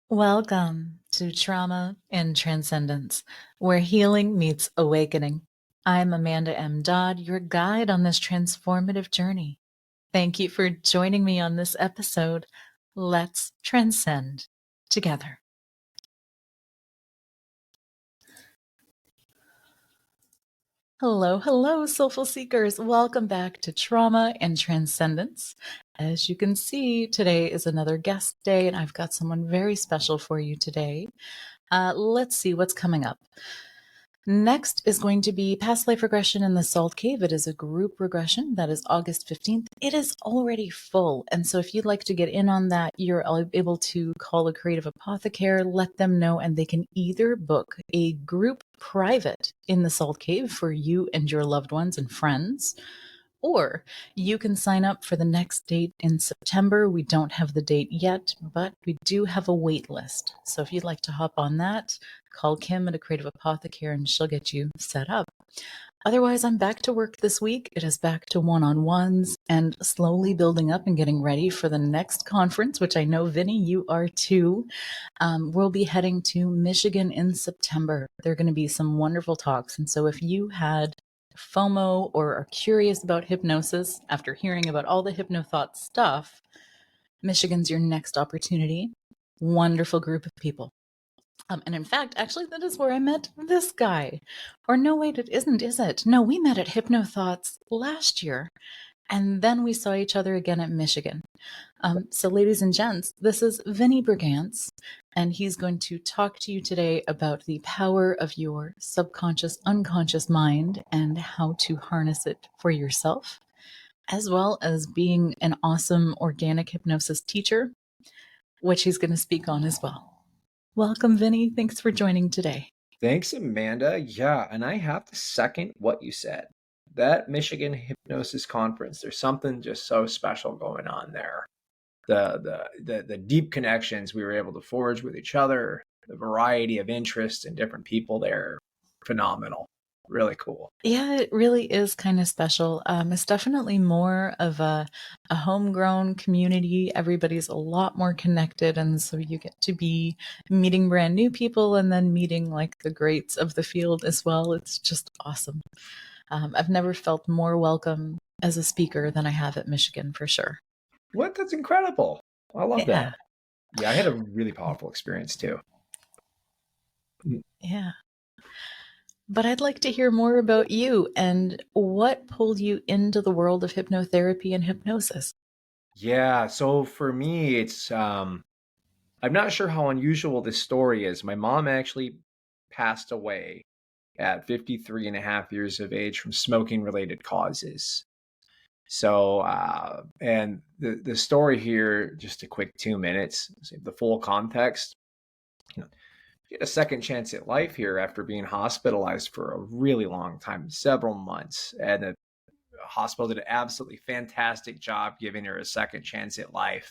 Welcome to Trauma and Transcendence, where healing meets awakening. I'm Amanda M. Dodd, your guide on this transformative journey. Thank you for joining me on this episode. Let's transcend together. Hello, soulful seekers. Welcome back to Trauma and Transcendence. As you can see, today is another guest day, and I've got someone very special for you today. Let's see what's coming up. Next is going to be Past Life Regression in the Salt Cave. It is a group regression. That is August 15th. It is already full. And so if you'd like to get in on that, you're able to call a creative apothecary, let them know, and they can either book a group private in the Salt Cave for you and your loved ones and friends, or you can sign up for the next date in September. We don't have the date yet, but we do have a wait list. So if you'd like to hop on that, call Kim at a Creative Apothecary and she'll get you set up. Otherwise, I'm back to work this week. It is back to one-on-ones and slowly building up and getting ready for the next conference, which I know, Vinnie, you are too. We'll be heading to Michigan in September. There are going to be some wonderful talks. And so if you had FOMO or are curious about hypnosis after hearing about all the hypnothought stuff, Michigan's your next opportunity. Wonderful group of people. And in fact, actually, that is where I met this guy. Or no, wait, it isn't, is it? No, we met at Hypnothoughts last year. And then we saw each other again at Michigan. So ladies and gents, this is Vinnie Brigance, and he's going to talk to you today about the power of your subconscious, unconscious mind and how to harness it for yourself, as well as being an awesome organic hypnosis teacher, which he's going to speak on as well. Welcome, Vinnie. Thanks for joining today. Thanks, Amanda. Yeah, and I have to second what you said. That Michigan Hypnosis Conference, there's something just so special going on there. The deep connections we were able to forge with each other, the variety of interests and different people there, phenomenal. Really cool. Yeah, it really is kind of special. It's definitely more of a homegrown community. Everybody's a lot more connected, and so you get to be meeting brand new people and then meeting like the greats of the field as well. It's just awesome. I've never felt more welcome as a speaker than I have at Michigan, for sure. What? That's incredible. I love Yeah, that. Yeah, I had a really powerful experience too. yeah. But I'd like to hear more about you and what pulled you into the world of hypnotherapy and hypnosis. Yeah, so for me, I'm not sure how unusual this story is. My mom actually passed away at 53 and a half years of age from smoking related causes. So, and the story here, just a quick 2 minutes, the full context. You know, get a second chance at life here after being hospitalized for a really long time, several months. And the hospital did an absolutely fantastic job giving her a second chance at life.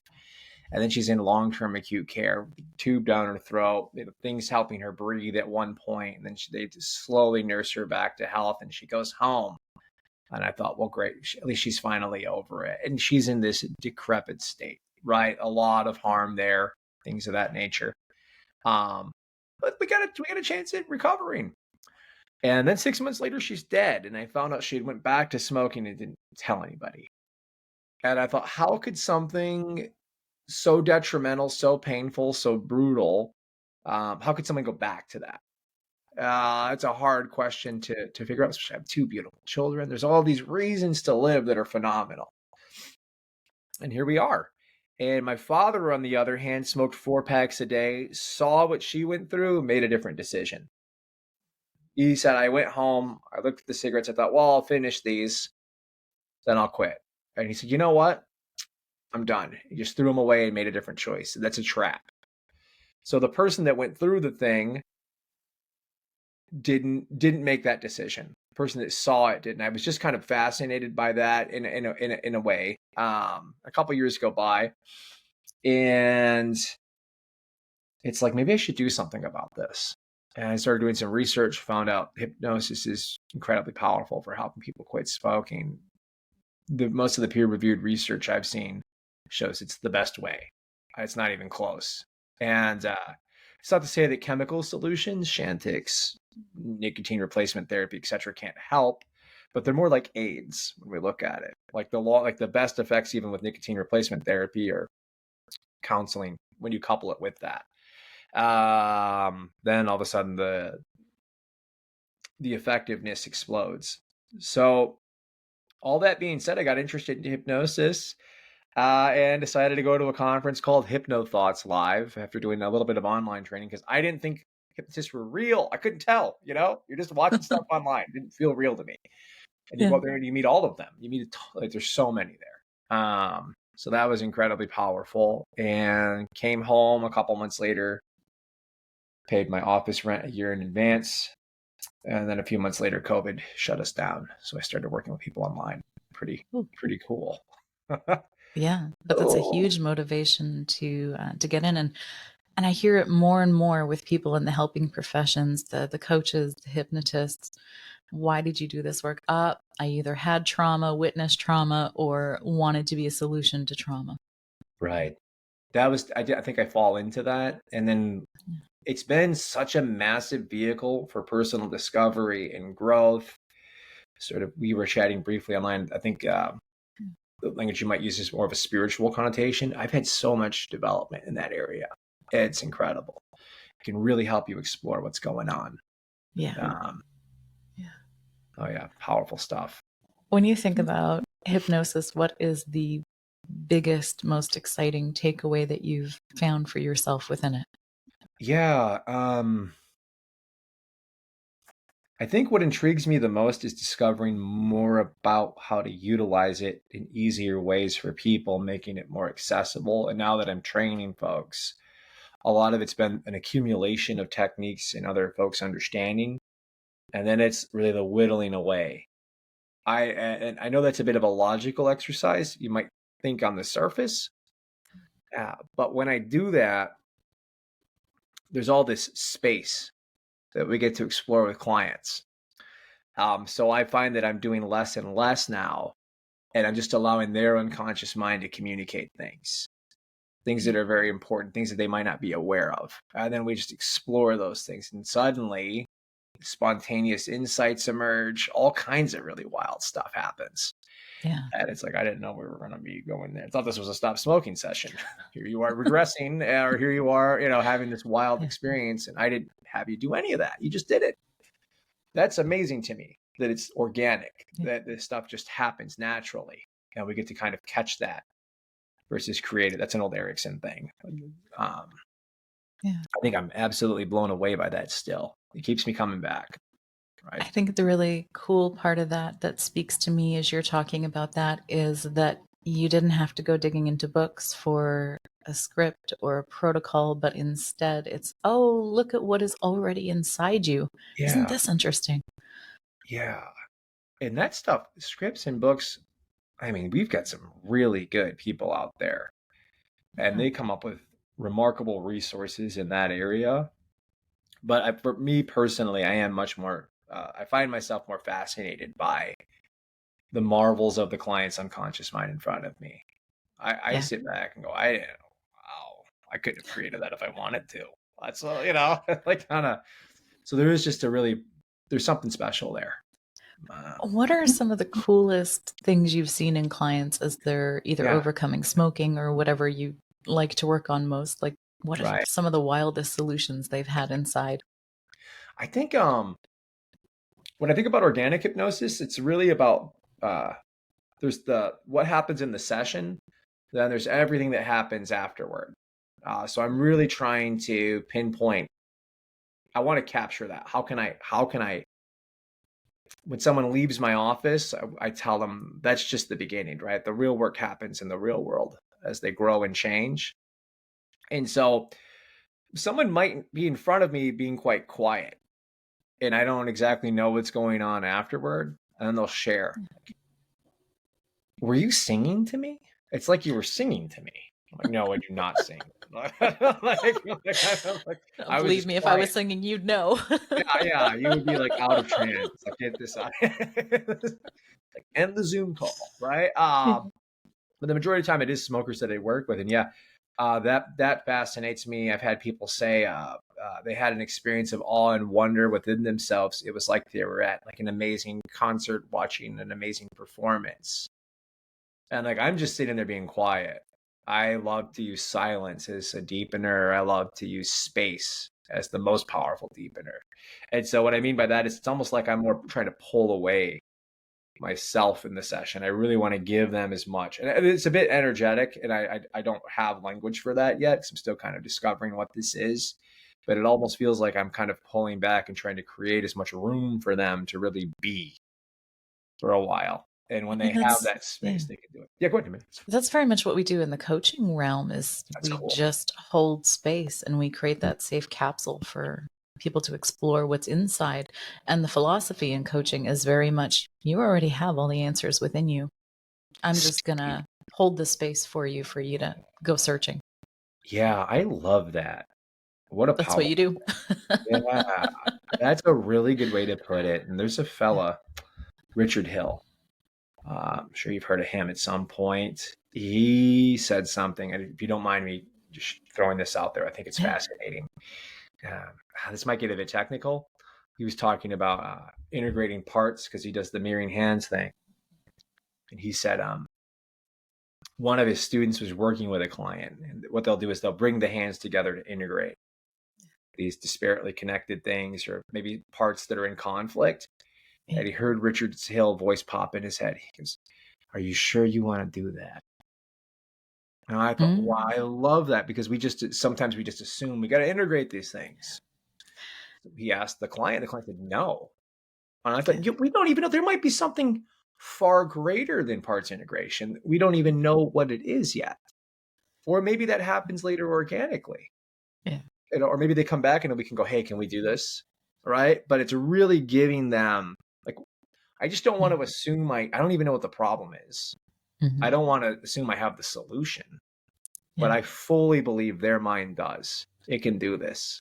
And then she's in long-term acute care, tube down her throat, things helping her breathe at one point. And then they just slowly nurse her back to health and she goes home. And I thought, well, great, at least she's finally over it. And she's in this decrepit state, right? A lot of harm there, things of that nature. But we got a chance at recovering. And then 6 months later, she's dead. And I found out she went back to smoking and didn't tell anybody. And I thought, how could something so detrimental, so painful, so brutal, how could someone go back to that? It's a hard question to figure out. I have two beautiful children. There's all these reasons to live that are phenomenal. And here we are. And my father, on the other hand, smoked 4 packs a day, saw what she went through, made a different decision. He said, I went home, I looked at the cigarettes, I thought, well, I'll finish these, then I'll quit. And he said, you know what? I'm done. He just threw them away and made a different choice. That's a trap. So the person that went through the thing didn't make that decision. The person that saw it didn't. I was just kind of fascinated by that in a way. A couple years go by, and it's like, maybe I should do something about this. And I started doing some research, found out hypnosis is incredibly powerful for helping people quit smoking. Most of the peer-reviewed research I've seen shows it's the best way. It's not even close. And it's not to say that chemical solutions, Chantix, nicotine replacement therapy, etc., can't help, but they're more like aids when we look at it. Like the best effects, even with nicotine replacement therapy or counseling, when you couple it with that, then all of a sudden the effectiveness explodes. So all that being said, I got interested in hypnosis and decided to go to a conference called Hypnothoughts Live after doing a little bit of online training because I didn't think hypnotists were real. I couldn't tell, you're just watching stuff online. It didn't feel real to me. And you go Yeah. up there and you meet all of them. You meet, like, there's so many there. So that was incredibly powerful, and came home a couple months later, paid my office rent a year in advance. And then a few months later, COVID shut us down. So I started working with people online. Pretty cool. Yeah, but that's a huge motivation to get in, and I hear it more and more with people in the helping professions, the coaches, the hypnotists. Why did you do this work? I either had trauma, witnessed trauma, or wanted to be a solution to trauma. Right. That was, I think I fall into that. And then it's been such a massive vehicle for personal discovery and growth. Sort of, we were chatting briefly online. I think the language you might use is more of a spiritual connotation. I've had so much development in that area. It's incredible. It can really help you explore what's going on. Yeah. Yeah. Oh yeah, powerful stuff. When you think about hypnosis, what is the biggest, most exciting takeaway that you've found for yourself within it? Yeah. I think what intrigues me the most is discovering more about how to utilize it in easier ways for people, making it more accessible. And now that I'm training folks, a lot of it's been an accumulation of techniques and other folks' understanding. And then it's really the whittling away. And I know that's a bit of a logical exercise. You might think on the surface. But when I do that, there's all this space that we get to explore with clients. So I find that I'm doing less and less now, and I'm just allowing their unconscious mind to communicate things that are very important, things that they might not be aware of. And then we just explore those things, and suddenly spontaneous insights emerge. All kinds of really wild stuff happens. Yeah. And it's like, I didn't know we were going to be going there. I thought this was a stop smoking session. Here you are regressing, or here you are, having this wild experience, and I didn't have you do any of that. You just did it. That's amazing to me, that it's organic, that this stuff just happens naturally, and we get to kind of catch that versus create it. That's an old Erickson thing. I think I'm absolutely blown away by that still. It keeps me coming back. Right. I think the really cool part of that speaks to me as you're talking about that is that you didn't have to go digging into books for a script or a protocol, but instead it's, oh, look at what is already inside you. Yeah. Isn't this interesting? Yeah. And that stuff, scripts and books, I mean, we've got some really good people out there, and they come up with remarkable resources in that area. But for me personally, I am much more, I find myself more fascinated by the marvels of the client's unconscious mind in front of me. I sit back and go, wow, I couldn't have created that if I wanted to. That's, like kind of, so there is just there's something special there. What are some of the coolest things you've seen in clients as they're either overcoming smoking or whatever you like to work on most? Like, what are some of the wildest solutions they've had inside? I think when I think about organic hypnosis, it's really about there's what happens in the session, then there's everything that happens afterward. So I'm really trying to pinpoint. I want to capture that. How can I? When someone leaves my office, I tell them that's just the beginning, right? The real work happens in the real world as they grow and change. And so someone might be in front of me being quite quiet, and I don't exactly know what's going on afterward. And then they'll share. Were you singing to me? It's like you were singing to me. I'm like, no, I do not sing. Believe me, if I was singing, you'd know. yeah, you would be like out of trance. Like, get this out. Like, end the Zoom call, right? But the majority of the time, it is smokers that I work with, and That fascinates me. I've had people say they had an experience of awe and wonder within themselves. It was like they were at like an amazing concert watching an amazing performance. And like I'm just sitting there being quiet. I love to use silence as a deepener. I love to use space as the most powerful deepener. And so what I mean by that is it's almost like I'm more trying to pull away myself in the session. I really want to give them as much. And it's a bit energetic, and I don't have language for that yet because I'm still kind of discovering what this is. But it almost feels like I'm kind of pulling back and trying to create as much room for them to really be for a while. And when they And have that's, that yeah, space, they can do it. Yeah, go ahead, man. that's very much what we do in the coaching realm is That's we cool. just hold space and we create that safe capsule for people to explore what's inside. And the philosophy in coaching is very much you already have all the answers within you. I'm just going to hold the space for you to go searching. Yeah, I love that. What a That's what power. you do. Yeah, that's a really good way to put it. And there's a fella, Richard Hill. I'm sure you've heard of him at some point. He said something, and if you don't mind me just throwing this out there, I think it's Yeah. fascinating. This might get a bit technical. He was talking about integrating parts because he does the mirroring hands thing. And he said one of his students was working with a client, and what they'll do is they'll bring the hands together to integrate these disparately connected things or maybe parts that are in conflict. Yeah. And he heard Richard Hill voice pop in his head. He goes, "Are you sure you want to do that?" And I thought, wow, I Mm. love that because sometimes we just assume we got to integrate these things. He asked the client said no. And I thought, Yeah. we don't even know there might be something far greater than parts integration. We don't even know what it is yet. Or maybe that happens later organically. Yeah. Or maybe they come back and we can go, hey, can we do this? Right. But it's really giving them like, I just don't want to assume I don't even know what the problem is. I Mm-hmm. don't want to assume I have the solution, but Yeah. I fully believe their mind does. It can do this.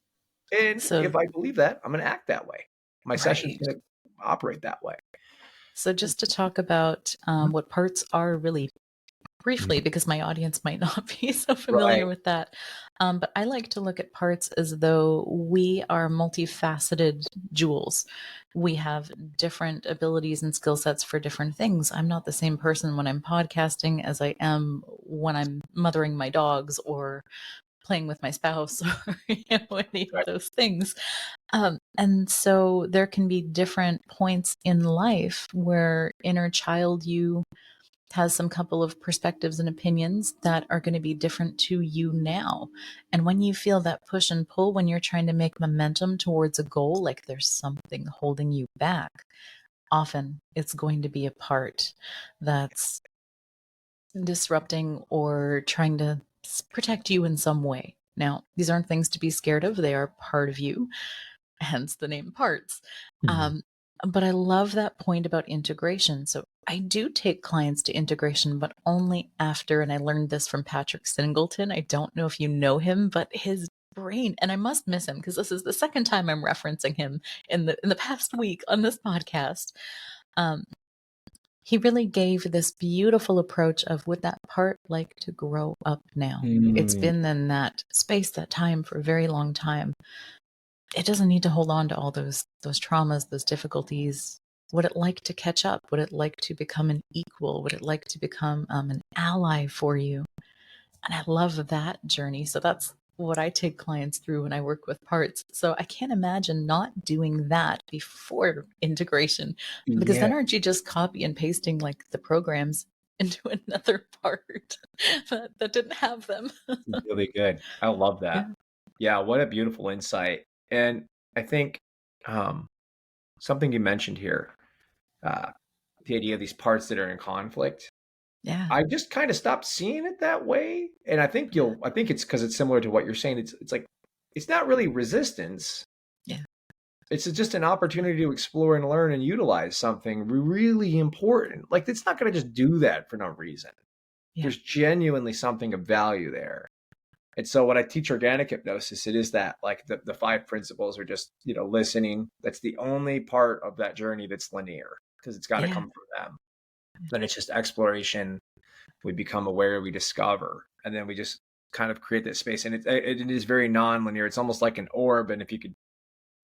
And So, if I believe that, I'm going to act that way. My session's right. going to operate that way. So, just to talk about what parts are really briefly, because my audience might not be so familiar Right. with that. But I like to look at parts as though we are multifaceted jewels. We have different abilities and skill sets for different things. I'm not the same person when I'm podcasting as I am when I'm mothering my dogs or playing with my spouse or any of Right. those things. And so there can be different points in life where inner child you has some couple of perspectives and opinions that are going to be different to you now. And when you feel that push and pull, when you're trying to make momentum towards a goal, like there's something holding you back, often it's going to be a part that's disrupting or trying to protect you in some way. Now, these aren't things to be scared of, they are part of you, hence the name parts. Mhm. Um, but I love that point about integration. So I do take clients to integration, but only after, and I learned this from Patrick Singleton. I don't know if you know him, but his brain, and I must miss him because this is the second time I'm referencing him in the past week on this podcast. Um, he really gave this beautiful approach of would that part like to grow up now? It's Mm, been in that space, that time for a very long time. It doesn't need to hold on to all those traumas, those difficulties. Would it like to catch up? Would it like to become an equal? Would it like to become an ally for you? And I love that journey. So that's what I take clients through when I work with parts. So I can't imagine not doing that before integration, because yeah, then aren't you just copy and pasting like the programs into another part that didn't have them? really good. I love that. Yeah. Yeah, what a beautiful insight. And I think um, something you mentioned here, uh, the idea of these parts that are in conflict. Yeah. I just kind of stopped seeing it that way, and I think it's because it's similar to what you're saying. It's like it's not really resistance. Yeah. It's just an opportunity to explore and learn and utilize something really important. Like it's not going to just do that for no reason. Yeah. There's genuinely something of value there. And so when I teach organic hypnosis, it is that like the five principles are just, listening. That's the only part of that journey that's linear because it's got to Yeah. come from them. Then it's just exploration. We become aware, we discover, and then we just kind of create that space. And it is very nonlinear. It's almost like an orb. And if you could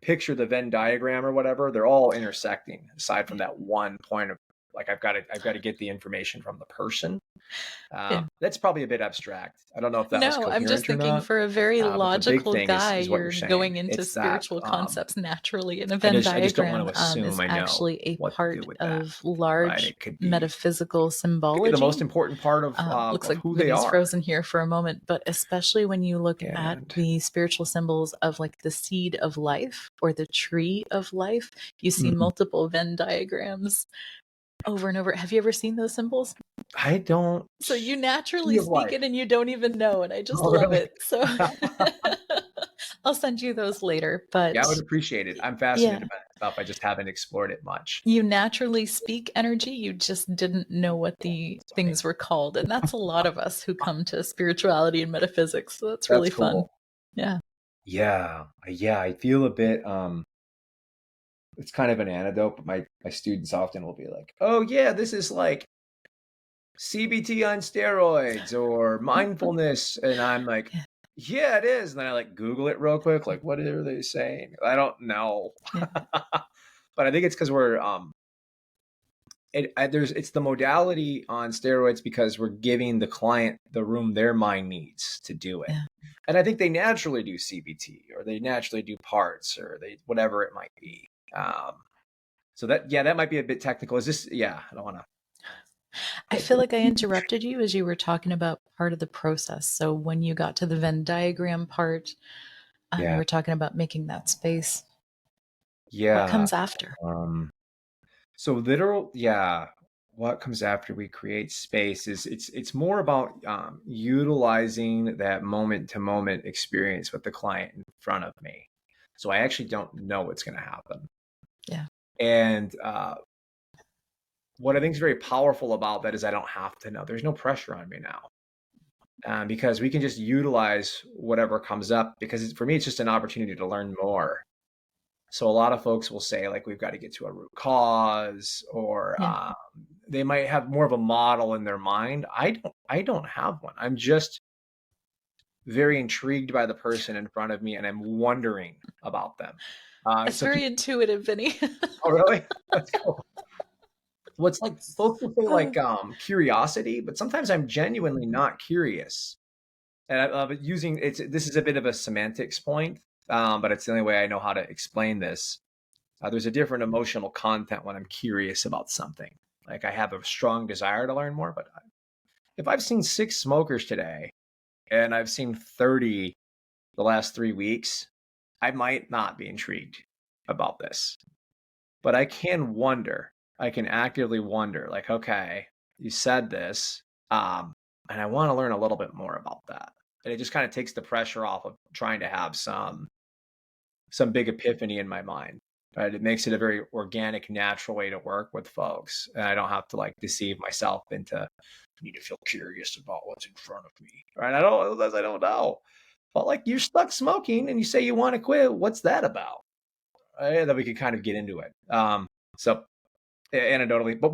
picture the Venn diagram or whatever, they're all intersecting aside from that one point of like, I've got to get the information from the person. Yeah. That's probably a bit abstract. I don't know if that was No, I'm just coherent or thinking not. for a very But the big logical thing guy, is what you're you're saying. going into It's that, spiritual concepts naturally. And a I Venn just don't want diagram to assume is I know actually a what to part do with that, of right? large It could be metaphysical the most symbology. important part Looks of like who they Vinny's are. frozen here for a moment, but especially when you look at And the spiritual symbols of like the seed of life or the tree of life, you see multiple Venn diagrams over and over. Have you ever seen those symbols? I don't So you naturally see of speak life. it and you don't even know, and I just Oh, love really? it. So I'll send you those later. Yeah, I would But appreciate it. I'm yeah, fascinated by that stuff. I just haven't explored it much. you naturally speak energy. You just didn't know what the It's funny. things were called. And that's a lot of us who come to spirituality and metaphysics. So that's That's really fun. cool. Yeah. Yeah. I feel a bit it's kind of an anecdote, but my students often will be like, "Oh yeah, this is like CBT on steroids or mindfulness." And I'm like, Yeah. "Yeah, it is." And then I like Google it real quick, like, what are they saying? I don't know. Yeah. But I think it's because we're it's the modality on steroids because we're giving the client the room their mind needs to do it. Yeah. And I think they naturally do CBT or they naturally do parts or they whatever it might be. So that might be a bit technical. Is this? Yeah, I don't want to. I feel like I interrupted you as you were talking about part of the process. So when you got to the Venn diagram part, you Yeah, were talking about making that space. What yeah. comes after? Um, so literal, yeah. What comes after we create space is it's more about utilizing that moment to moment experience with the client in front of me. So I actually don't know what's going to happen. Yeah. And what I think is very powerful about that is I don't have to know. There's no pressure on me now. Because we can just utilize whatever comes up because for me, it's just an opportunity to learn more. So a lot of folks will say like, we've got to get to a root cause or Yeah. they might have more of a model in their mind. I don't have one. I'm just very intrigued by the person in front of me and I'm wondering about them. It's So very people, intuitive, Vinny. oh really? That's cool. What's like folks will say like curiosity, but sometimes I'm genuinely not curious. And I love it using it's this is a bit of a semantics point, but it's the only way I know how to explain this. There's a different emotional content when I'm curious about something. Like I have a strong desire to learn more, but if I've seen 6 smokers today and I've seen 30 the last 3 weeks, I might not be intrigued about this. But I can wonder. I can actively wonder, like, okay, you said this, and I want to learn a little bit more about that. And it just kind of takes the pressure off of trying to have some big epiphany in my mind. Right? It makes it a very organic, natural way to work with folks, and I don't have to like deceive myself into I need to feel curious about what's in front of me. Right? I don't know. But like you're stuck smoking, and you say you want to quit. What's that about? Right? Then we can kind of get into it. So anecdotally, but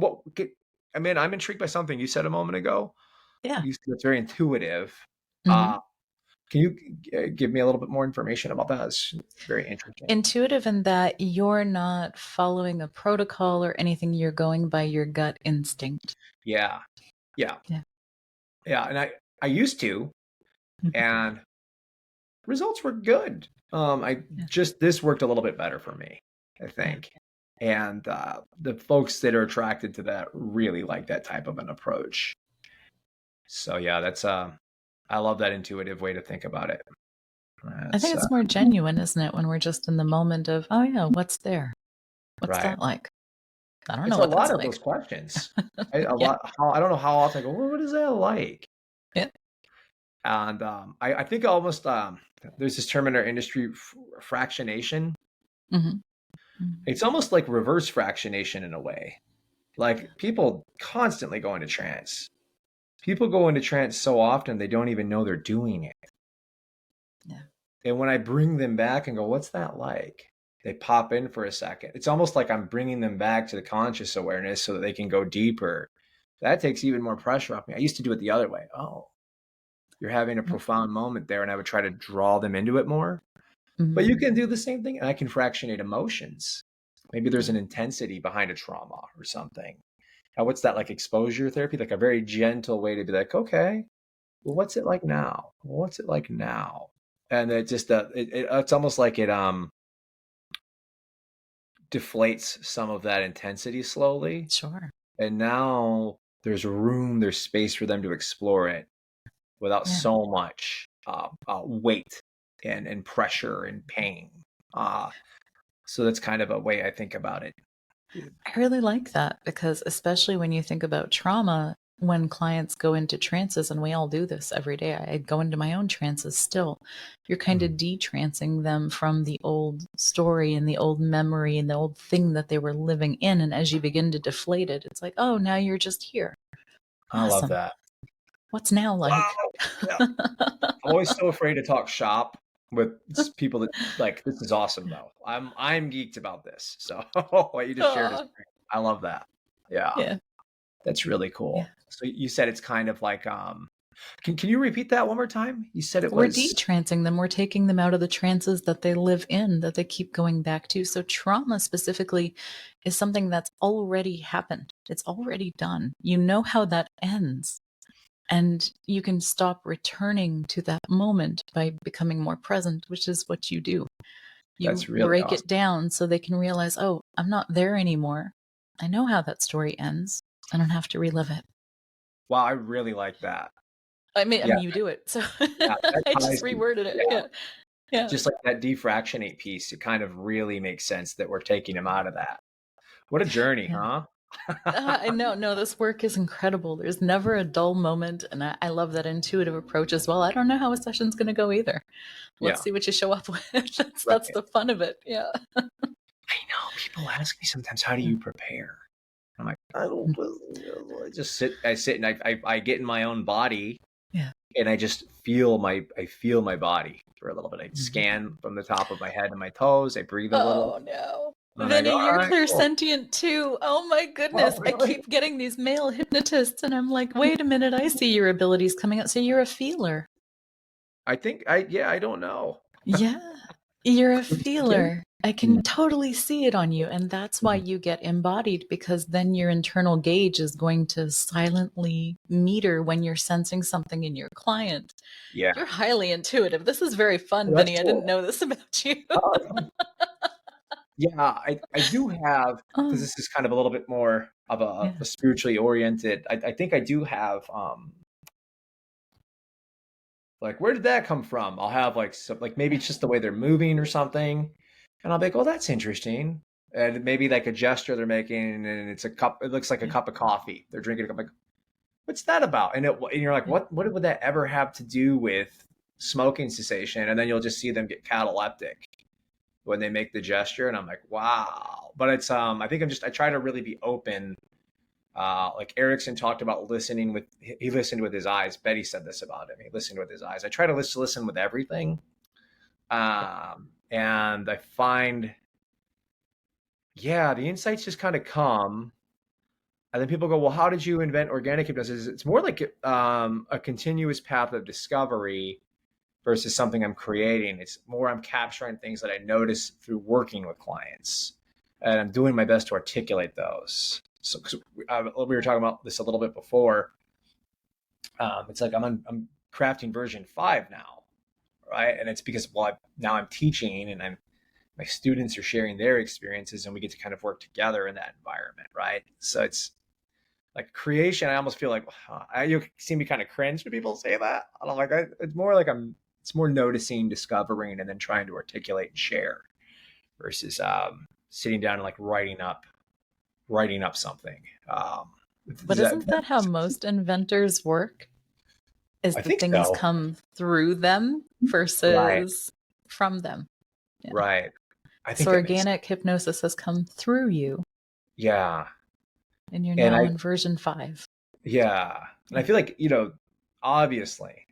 I mean, I'm intrigued by something you said a moment ago. Yeah. You said it's very intuitive. Mm-hmm. Can you give me a little bit more information about that? It's very interesting. Intuitive in that you're not following a protocol or anything. You're going by your gut instinct. Yeah, yeah, Yeah. yeah. And I used to, and results were good. I Yeah. just this worked a little bit better for me, I Yeah. think. And the folks that are attracted to that really like that type of an approach. So yeah, that's I love that intuitive way to think about it. I think That's it's more genuine, isn't it, when we're just in the moment of, oh yeah, what's there? What's right. that like? I don't know It's a what lot that's of like. those questions. A Yeah. lot. I don't know how often I go, well, what is that like? Yeah. And I think almost there's this term in our industry, fractionation. Mm-hmm. Mm-hmm. It's almost like reverse fractionation in a way. Like people constantly go into trance. People go into trance so often they don't even know they're doing it. Yeah. And when I bring them back and go, what's that like? They pop in for a second. It's almost like I'm bringing them back to the conscious awareness so that they can go deeper. That takes even more pressure off me. I used to do it the other way. Oh, You're having a profound moment there. And I would try to draw them into it more. But Mhm. you can do the same thing, and I can fractionate emotions. Maybe there's Yeah. an intensity behind a trauma or something. What's that, like exposure therapy? Like a very gentle way to be like, okay, well, what's it like now? What's it like now? And it just it's almost like it deflates some of that intensity slowly. Sure. And now there's space for them to explore it without Yeah. so much weight and pressure and pain. Uh, so that's kind of a way I think about it. I really like that because, especially when you think about trauma, when clients go into trances, and we all do this every day, I go into my own trances still. You're kind of de-trancing them from the old story and the old memory and the old thing that they were living in. And as you begin to deflate it, it's like, oh, now you're just here. I love Awesome. that. What's now Wow. like? Yeah. I'm always so afraid to talk shop with people that like this is awesome though. I'm geeked about this. So what you just shared is Aw. great. I love that. Yeah. Yeah. That's really Yeah. cool. So you said it's kind of like can you repeat that one more time? You said it We're was de-trancing them. We're taking them out of the trances that they live in, that they keep going back to. So trauma specifically is something that's already happened. It's already done. You know how that ends. And you can stop returning to that moment by becoming more present, which is what you do. You that's really break awesome. it down so they can realize, oh, I'm not there anymore. I know how that story ends. I don't have to relive it. Wow, I really like that. I Yeah, mean, you do it. So yeah, that I just ties to reworded it. yeah, Yeah. Yeah. just like that defractionate piece, it kind of really makes sense that we're taking them out of that. What a journey, Yeah. huh? I know, no, this work is incredible. There's never a dull moment, and I love that intuitive approach as well. I don't know how a session's going to go either. Let's Yeah, see what you show up with. That's right. the fun of it. Yeah. I know people ask me sometimes, how do you prepare? I'm like, I don't know. I sit and I get in my own body Yeah. and I feel my body for a little bit. I Mhm. scan from the top of my head to my toes. I breathe a little. Oh no. And I go, Vinnie, all you're right, cool. clairsentient too. Oh my Oh, goodness. I really? keep getting these male hypnotists, and I'm like, wait a minute, I see your abilities coming out. So you're a feeler. Yeah, I don't know. Yeah. You're a Clairsentient? feeler. I Mm. can totally see it on you. And that's why you get embodied, because then your internal gauge is going to silently meter when you're sensing something in your client. Yeah, You're highly intuitive. This is very fun, well, that's Vinny. I didn't cool. know this about you. Oh, yeah, I do have, because Oh, this is kind of a little bit more of yeah. a spiritually oriented. I think I do have like, where did that come from? I'll have like some, like maybe Yeah. it's just the way they're moving or something, and I'll be like, oh, that's interesting. And maybe like a gesture they're making, and it's a cup. It looks like a Yeah. cup of coffee. They're drinking a cup. Like, what's that about? And you're like, Yeah. what would that ever have to do with smoking cessation? And then you'll just see them get cataleptic when they make the gesture, and I'm like, wow. But it's I think I try to really be open. Like Erickson talked about listening with, he listened with his eyes. Betty said this about him. He listened with his eyes. I try to listen with everything. And I find, yeah, the insights just kind of come. And then people go, well, how did you invent organic hypnosis? It's more like a continuous path of discovery versus something I'm creating. It's more I'm capturing things that I notice through working with clients. And I'm doing my best to articulate those. So 'cause, we were talking about this a little bit before. It's like I'm crafting version 5 now, right? And it's because, well, now I'm teaching and my students are sharing their experiences and we get to kind of work together in that environment, right? So it's like creation. I almost feel like you see me kind of cringe when people say that. I don't like. It's more like it's more noticing, discovering, and then trying to articulate and share versus sitting down and like writing up something. But isn't that how most inventors work? Is I that think things so. come through them Right. versus from them. Yeah. Right. I think So that makes organic hypnosis has come through you, yeah. and you're And now in version 5. yeah. And I Yeah. feel like, obviously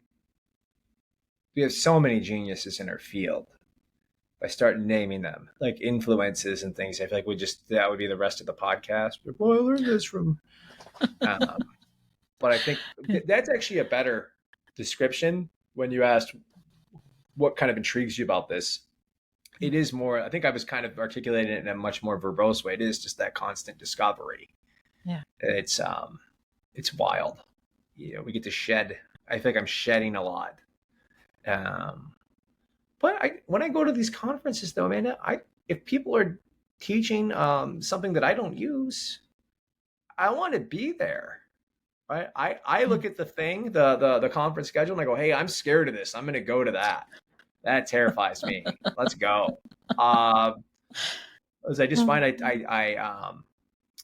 we have so many geniuses in our field. If I start naming them, like influences and things, I feel like that would be the rest of the podcast. Like, well, I learned this from, um, but I think Yeah. that's actually a better. description when you asked what kind of intrigues you about this. It is more, I think I was kind of articulating it in a much more verbose way. It is just that constant discovery. Yeah. It's wild. You know, we get to shed. I think I'm shedding a lot. But when I go to these conferences though, Amanda, if people are teaching something that I don't use, I want to be there. Right? I Yeah. look at the conference schedule and I go, hey, I'm scared of this. I'm going to go to that. That terrifies me. Let's go. As I just find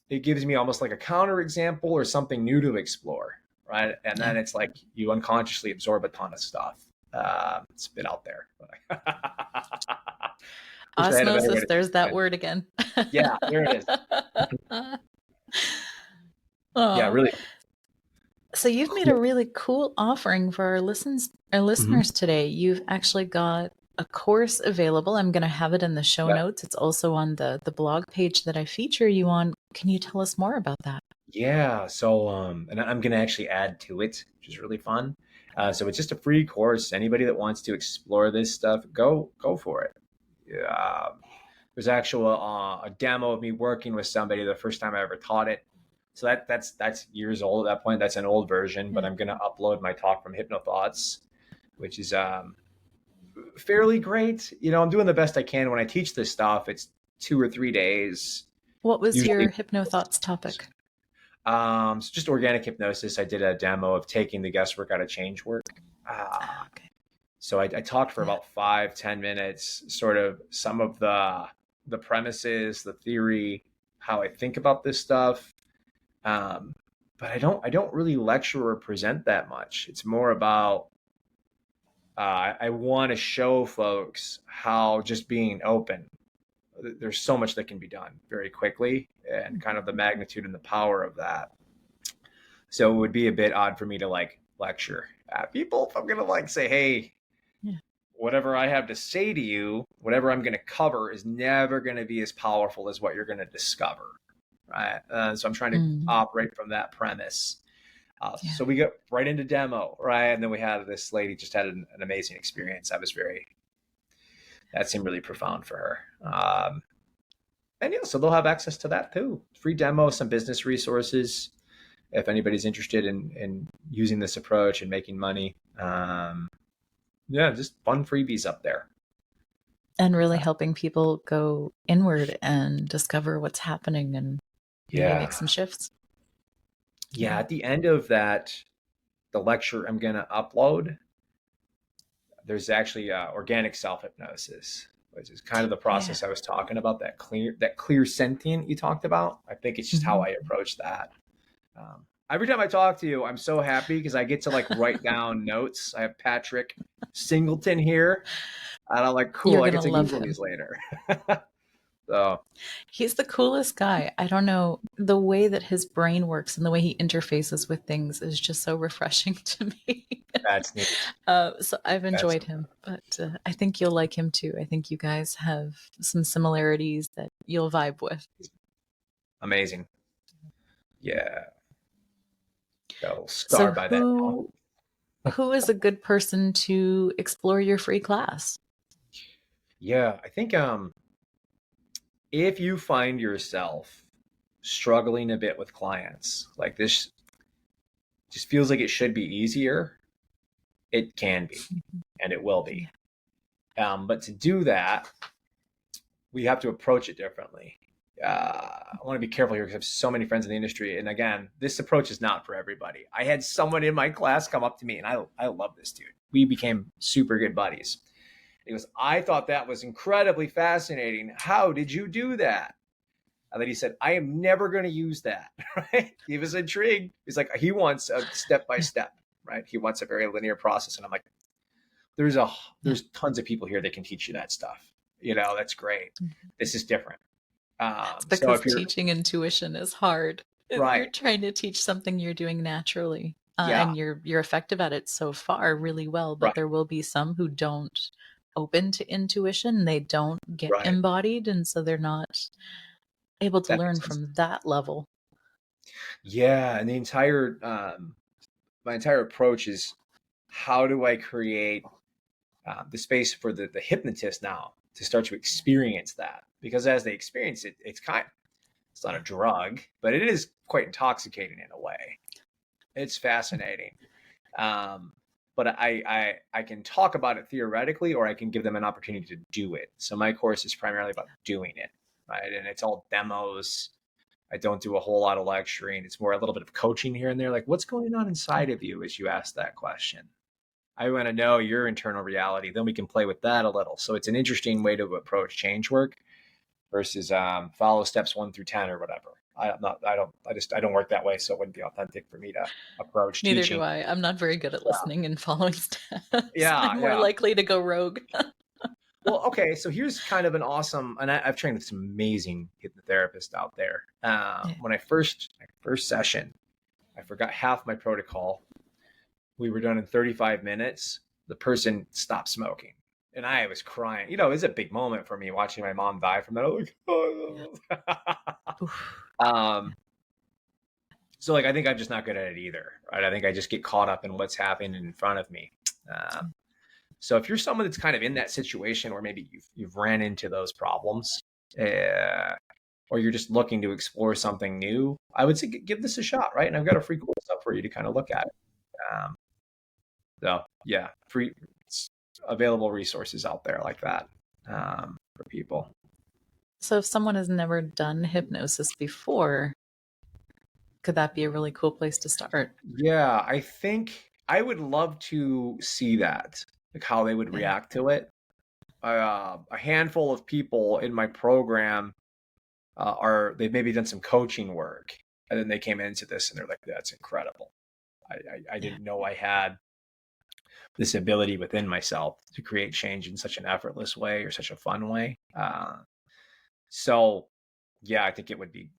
it gives me almost like a counterexample or something new to explore, right? And then it's like you unconsciously absorb a ton of stuff. Spit out there. Osmosis, there's that word again. Yeah, there it is. Yeah, Oh, really. so you've made a really cool offering for our listeners today. You've actually got a course available. I'm going to have it in the show notes. It's also on the blog page that I feature you on. Can you tell us more about that? Yeah. So, and I'm going to actually add to it, which is really fun. So it's just a free course. Anybody that wants to explore this stuff, go for it. Yeah. There's actual a demo of me working with somebody the first time I ever taught it. So that's years old at that point. That's an old version, but I'm going to upload my talk from HypnoThoughts, which is fairly great. You know, I'm doing the best I can when I teach this stuff. It's 2 or 3 days. What was Usually, your HypnoThoughts topic? So just organic hypnosis. I did a demo of taking the guesswork out of change work. Okay. So I talked for about 5-10 minutes, sort of some of the premises, the theory, how I think about this stuff. But I don't really lecture or present that much. It's more about I want to show folks how just being open, there's so much that can be done very quickly, and kind of the magnitude and the power of that. So it would be a bit odd for me to like lecture at people if I'm gonna like say, hey, whatever I have to say to you, whatever I'm gonna cover is never gonna be as powerful as what you're gonna discover, right? So I'm trying to operate from that premise. So we got right into demo, right? And then we had this lady just had an amazing experience. That seemed really profound for her. And yeah, so they'll have access to that too. Free demo, some business resources if anybody's interested in using this approach and making money. Just fun freebies up there. And really helping people go inward and discover what's happening and maybe make some shifts. Yeah, at the end of the lecture I'm going to upload, there's actually organic self-hypnosis, which is kind of the process I was talking about, that clear sentient you talked about. I think it's just how I approach that. Every time I talk to you, I'm so happy because I get to like write down notes. I have Patrick Singleton here, and I'm like, cool, I get to Google these later. So he's the coolest guy. I don't know, the way that his brain works and the way he interfaces with things is just so refreshing to me. That's neat. So I've enjoyed him, but I think you'll like him too. I think you guys have some similarities that you'll vibe with. Amazing. Yeah. Got a little star by that. Who is a good person to explore your free class? Yeah, I think if you find yourself struggling a bit with clients, like this just feels like it should be easier, it can be, and it will be. But to do that, we have to approach it differently. I want to be careful here because I have so many friends in the industry. And again, this approach is not for everybody. I had someone in my class come up to me, and I love this dude. We became super good buddies. He goes, I thought that was incredibly fascinating. How did you do that? And then he said, I am never going to use that. Right? He was intrigued. He's like, he wants a step-by-step, right? He wants a very linear process. And I'm like, there's tons of people here that can teach you that stuff. You know, that's great. This is different. It's because teaching intuition is hard. Right. You're trying to teach something you're doing naturally. And you're effective at it so far really well, but there will be some who don't open to intuition. They don't get embodied, and so they're not able to learn from that level. Yeah, and the entire my entire approach is how do I create the space for the hypnotist now to start to experience that? Because as they experience it, it's not a drug, but it is quite intoxicating in a way. It's fascinating. Um, but I can talk about it theoretically, or I can give them an opportunity to do it. So my course is primarily about doing it, right? And it's all demos. I don't do a whole lot of lecturing. It's more a little bit of coaching here and there. Like, what's going on inside of you as you ask that question? I want to know your internal reality. Then we can play with that a little. So it's an interesting way to approach change work versus follow steps 1 through 10 or whatever. I don't work that way. So it wouldn't be authentic for me to approach Neither do teaching. I. I'm not very good at listening and following steps. Yeah. I'm more Yeah. likely to go rogue. Well, okay. So here's kind of an awesome, and I've trained with some amazing hypnotherapists out there. When my first session, I forgot half my protocol. We were done in 35 minutes. The person stopped smoking. And I was crying. You know, it was a big moment for me watching my mom die from that. I was like, oh. So like, I think I'm just not good at it either, right? I think I just get caught up in what's happening in front of me. So if you're someone that's kind of in that situation where maybe you've ran into those problems, or you're just looking to explore something new, I would say give this a shot, right? And I've got a free course up for you to kind of look at it. So yeah, free available resources out there like that for people. So if someone has never done hypnosis before, could that be a really cool place to start? Yeah, I think I would love to see that, like how they would react to it. A handful of people in my program they've maybe done some coaching work, and then they came into this and they're like, "That's incredible. I didn't know I had this ability within myself to create change in such an effortless way or such a fun way." So yeah, I think it would be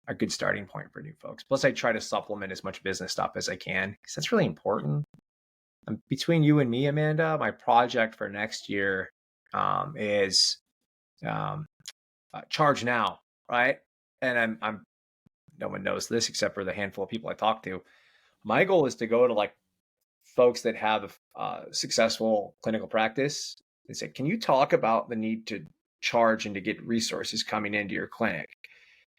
a good starting point for new folks. Plus, I try to supplement as much business stuff as I can because that's really important. Between you and me, Amanda, my project for next year is charge now, right? And I'm no one knows this except for the handful of people I talk to. My goal is to go to like folks that have a successful clinical practice and say, can you talk about the need to charge and to get resources coming into your clinic?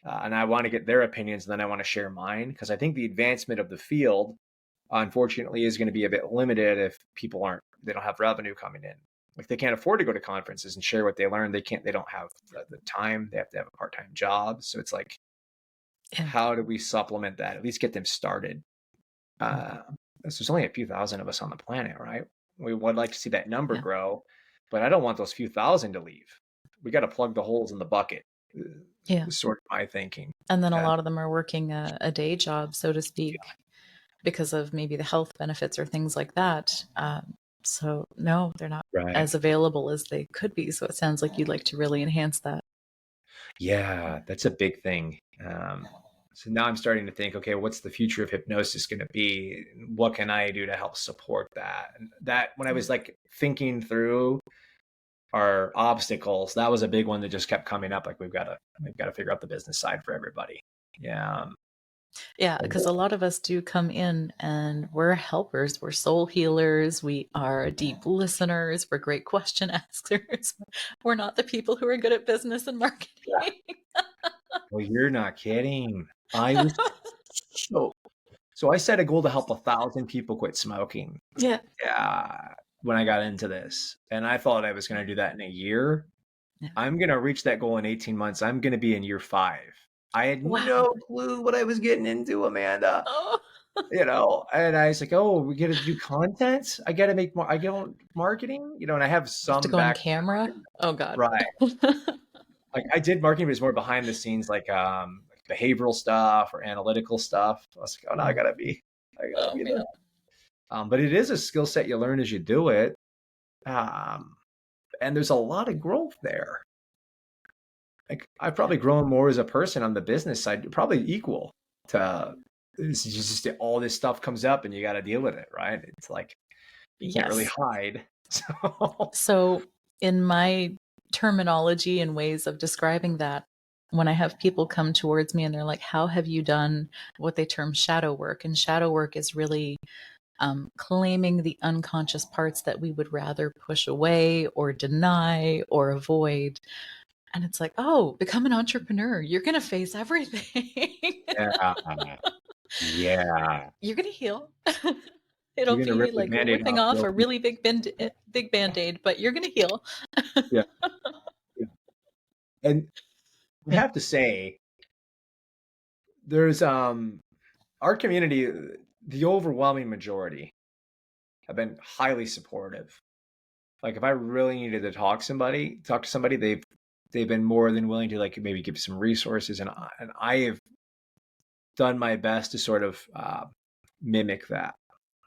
And I want to get their opinions, and then I want to share mine, because I think the advancement of the field, unfortunately, is going to be a bit limited if people they don't have revenue coming in. Like they can't afford to go to conferences and share what they learned. They don't have the time. They have to have a part-time job. So it's like, how do we supplement that? At least get them started. There's only a few thousand of us on the planet, right? We would like to see that number grow, but I don't want those few thousand to leave. We got to plug the holes in the bucket. Sort of my thinking. And then a lot of them are working a day job, so to speak, because of maybe the health benefits or things like that. So no, they're not as available as they could be. So it sounds like you'd like to really enhance that. Yeah, that's a big thing. So now I'm starting to think, okay, what's the future of hypnosis going to be? What can I do to help support that? And that when I was like thinking through our obstacles, that was a big one that just kept coming up. Like we've got to figure out the business side for everybody. Yeah. Yeah, because a lot of us do come in and we're helpers, we're soul healers, we are deep listeners, we're great question askers. We're not the people who are good at business and marketing. Yeah. Well, you're not kidding. I was so I set a goal to help 1,000 people quit smoking. Yeah. When I got into this, and I thought I was going to do that in a year. Yeah. I'm going to reach that goal in 18 months. I'm going to be in year 5. I had no clue what I was getting into, Amanda. Oh. And I was like, oh, we got to do content. I got to make more. I get marketing, and I have some to go on camera. Oh God. Right. Like I did marketing, but it's more behind the scenes, like behavioral stuff or analytical stuff. I was like, oh no, I gotta be there. But it is a skill set you learn as you do it. And there's a lot of growth there. Like I've probably grown more as a person on the business side, probably equal to this is just all this stuff comes up and you got to deal with it, right? It's like you can't really hide. So in my terminology and ways of describing that, when I have people come towards me and they're like, how have you done what they term shadow work? And shadow work is really claiming the unconscious parts that we would rather push away or deny or avoid. And it's like, oh, become an entrepreneur. You're going to face everything. Yeah. Yeah. You're going to heal. It'll You're gonna be rip the like Band-Aid ripping off off real a quick. really big band-aid, but you're going to heal. Yeah. Yeah. And I Yeah. have to say, there's our community, the overwhelming majority have been highly supportive. Like if I really needed to talk to somebody, they've been more than willing to like maybe give some resources, and I have done my best to sort of mimic that.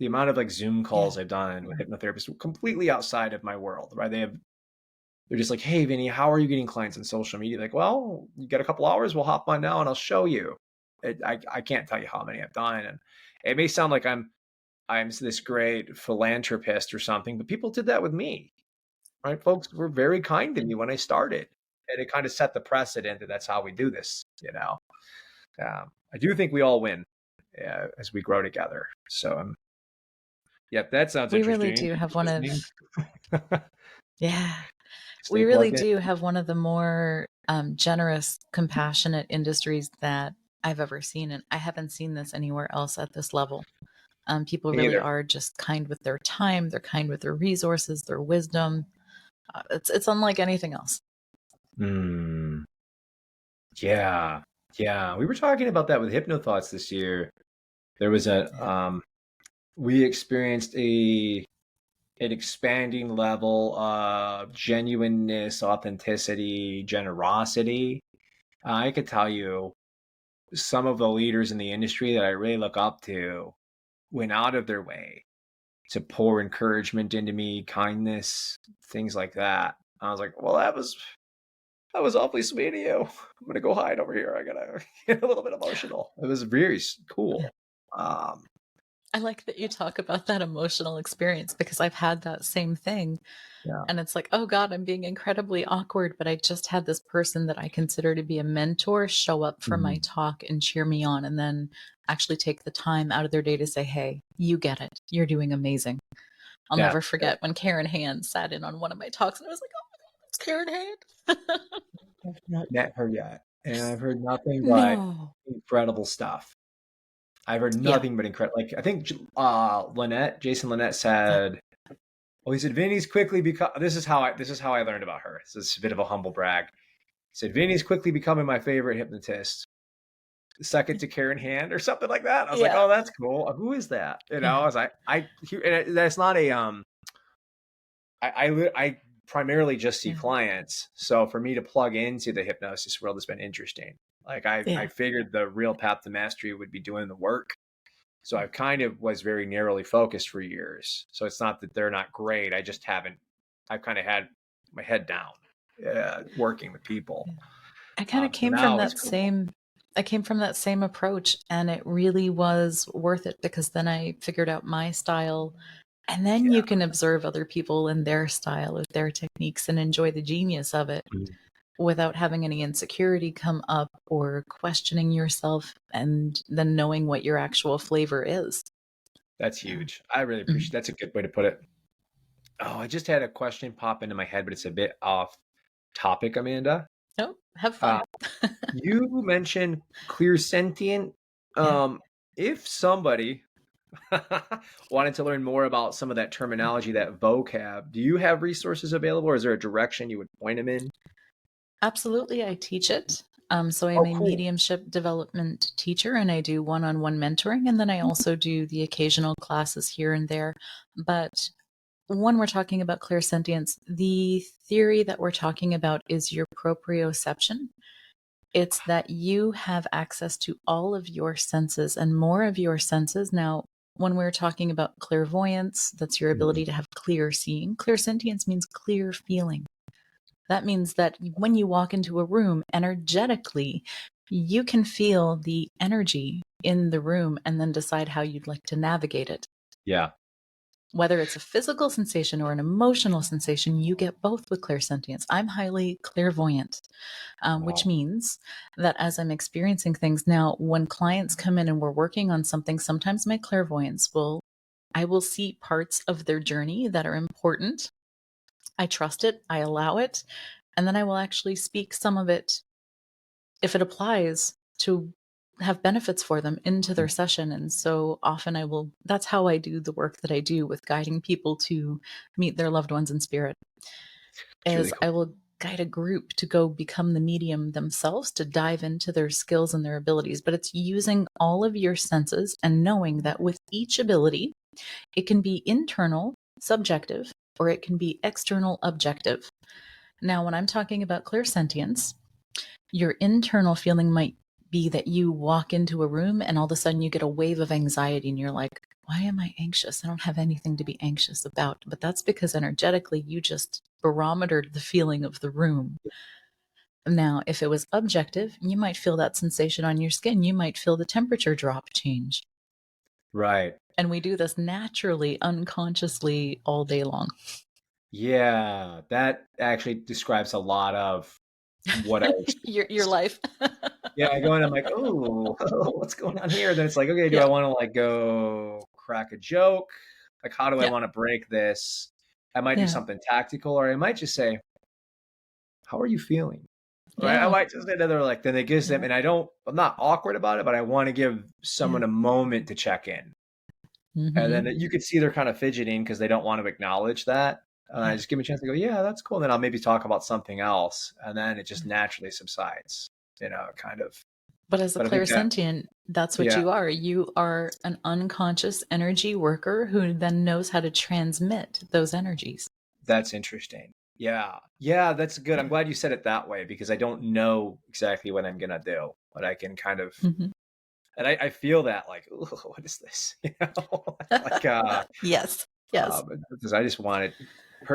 The amount of like Zoom calls Yeah. I've done with hypnotherapists completely outside of my world, right? They're just like, hey, Vinny, how are you getting clients on social media? Like, well, you got a couple hours, we'll hop on now and I'll show you. I can't tell you how many I've done. And it may sound like I'm this great philanthropist or something, but people did that with me, right? Folks were very kind to me when I started. And it kind of set the precedent that that's how we do this, you know? I do think we all win as we grow together. So, yep, that sounds We really interesting. do have People one of, listening, yeah, stay we really plugged in. do have one of the more generous, compassionate industries that I've ever seen. And I haven't seen this anywhere else at this level. People Me really either. are just kind with their time. They're kind with their resources, their wisdom. It's unlike anything else. Mm, yeah. Yeah. We were talking about that with Hypnothoughts this year. There was Yeah. we experienced an expanding level of genuineness, authenticity, generosity. I could tell you some of the leaders in the industry that I really look up to went out of their way to pour encouragement into me, kindness, things like that. I was like, well, that was awfully sweet of you. I'm gonna go hide over here. I gotta get a little bit emotional. It was very Yeah. cool. Um, I like that you talk about that emotional experience because I've had that same thing. yeah. And it's like, oh God, I'm being incredibly awkward. But I just had this person that I consider to be a mentor show up for my Mhm. talk and cheer me on, and then actually take the time out of their day to say, hey, you get it. You're doing amazing. I'll Yeah. never forget when Karen Hand sat in on one of my talks and I was like, oh my God, it's Karen Hand. I've not met her yet, and I've heard nothing but No. incredible stuff. I've heard Yeah. nothing but incredible. Like I think Jason Lynette Yeah. said, "Well, he said Vinny's quickly become." This is how I learned about her. This is a bit of a humble brag. He said Vinny's quickly becoming my favorite hypnotist, second to Karen Hand or something like that. I was like, Yeah. "Oh, that's cool. Who is that?" I Yeah. was like, that's not a I primarily just see Yeah. clients. So for me to plug into the hypnosis world has been interesting. Like I Yeah. figured the real path to mastery would be doing the work. So I kind of was very narrowly focused for years. So it's not that they're not great. I just haven't, I've kind of had my head down working with people. Yeah. I kind of So came from now it's that cool. same I came from that same approach, and it really was worth it because then I figured out my style, and then you Yeah. can observe other people and their style with their techniques and enjoy the genius of it Mhm. without having any insecurity come up or questioning yourself, and then knowing what your actual flavor is. That's Yeah. huge. I really Mhm. appreciate That's a good way to put it. Oh, I just had a question pop into my head, but it's a bit off topic, Amanda. Oh, have Uh, fun. You mentioned clear sentient. Yeah. If somebody wanted to learn more about some of that terminology, that vocab, do you have resources available, or is there a direction you would point them in? Absolutely, I teach it. So I'm Oh, a cool. mediumship development teacher and I do one-on-one mentoring. And then I also do the occasional classes here and there. But when we're talking about clairsentience, the theory that we're talking about is your proprioception. It's that you have access to all of your senses and more of your senses. Now, when we're talking about clairvoyance, that's your Mhm. ability to have clear seeing. Clairsentience means clear feeling. That means that when you walk into a room energetically, you can feel the energy in the room and then decide how you'd like to navigate it. Yeah. Whether it's a physical sensation or an emotional sensation, you get both with clairsentience. I'm highly clairvoyant, which Wow. means that as I'm experiencing things now, when clients come in and we're working on something, sometimes my clairvoyance will I will see parts of their journey that are important. I trust it, I allow it, and then I will actually speak some of it, if it applies, to have benefits for them into their session. And so often that's how I do the work that I do with guiding people to meet their loved ones in spirit, It's really is cool. I will guide a group to go become the medium themselves, to dive into their skills and their abilities. But it's using all of your senses and knowing that with each ability, it can be internal, subjective, or it can be external, objective. Now, when I'm talking about clairsentience, your internal feeling might be that you walk into a room and all of a sudden you get a wave of anxiety and you're like, why am I anxious? I don't have anything to be anxious about. But that's because energetically you just barometered the feeling of the room. Now, if it was objective, you might feel that sensation on your skin. You might feel the temperature drop change. Right. And we do this naturally, unconsciously all day long. Yeah, that actually describes a lot of what I your experience. life. Yeah, I go in, I'm like, oh, what's going on here? Then it's like, okay, do I Yeah. want to like go crack a joke? Like, how do I Yeah. want to break this? I might do Yeah. something tactical, or I might just say, how are you feeling? Right? I Yeah. might just say another like, then it gives them, Yeah. and I'm not awkward about it, but I want to give Yeah. someone a moment to check in. And then Mm-hmm. you could see they're kind of fidgeting because they don't want to acknowledge that. I Yeah. just give them a chance to go, yeah, that's cool. And then I'll maybe talk about something else. And then it just naturally subsides, kind of. But as a But I think that, clairsentient, that's what yeah, you are. You are an unconscious energy worker who then knows how to transmit those energies. that's interesting. Yeah. Yeah, that's good. I'm glad you said it that way because I don't know exactly what I'm going to do, but I can kind of, Mm-hmm. and I feel that like, "Ooh, what is this? Like, Yes. Yes. because I just wanted,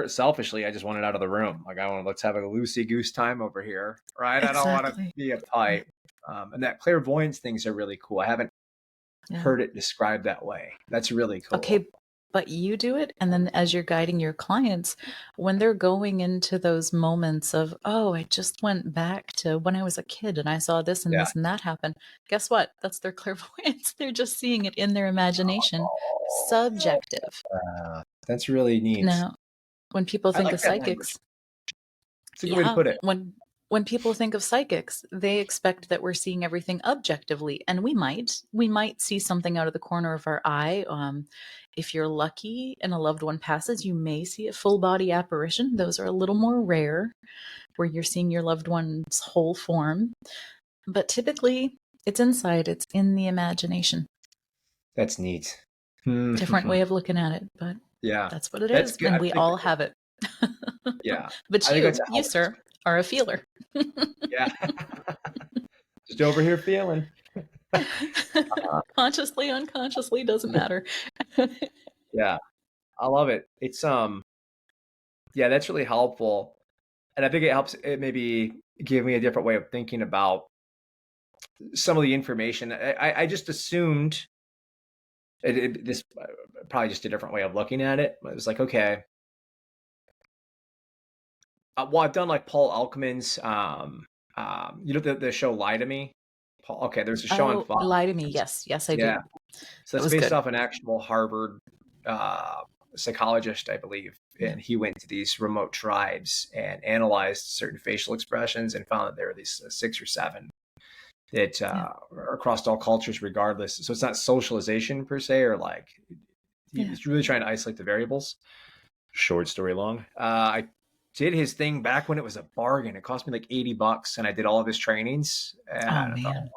selfishly, I just wanted out of the room. Like, let's have a loosey goose time over here, right? I don't want to Exactly. be Yeah. uptight. And that clairvoyance things are really cool. I haven't Yeah. heard it described that way. That's really cool. Okay. But you do it. And then as you're guiding your clients, when they're going into those moments of, oh, I just went back to when I was a kid and I saw Yeah. this and that happen. Guess what? That's their clairvoyance. They're just seeing it in their imagination. Oh, Subjective. that's really neat. Now, when people I think like of that language. psychics, It's a good way to yeah, put it. when people think of psychics, they expect that we're seeing everything objectively, and we might see something out of the corner of our eye. If you're lucky and a loved one passes, you may see a full body apparition. Those are a little more rare, where you're seeing your loved one's whole form. But typically, it's inside. It's in the imagination. That's neat. Different way of looking at it, but Yeah, that's what it that's is, good. and I we think all have it. yeah, But I think that's a you, helpful. sir, are a feeler. Yeah, just over here feeling. Consciously, unconsciously, doesn't matter. Yeah, I love it. It's yeah, that's really helpful, and I think it helps. It maybe give me a different way of thinking about some of the information. I just assumed this probably just a different way of looking at it. It was like, okay, well, I've done like Paul Elkman's, the show Lie to Me. Paul, okay, there's a show on Oh, Fox. lie to me. Yes, yes, I Yeah, do. so That it's was based good. off an actual Harvard uh, psychologist, I believe, Yeah, and he went to these remote tribes and analyzed certain facial expressions and found that there were these 6 or 7 that yeah, are across all cultures, regardless. So it's not socialization per se, or like yeah. he's really trying to isolate the variables. Short story long. I did his thing back when it was a bargain. It cost me like $80, and I did all of his trainings. And Oh I thought, man.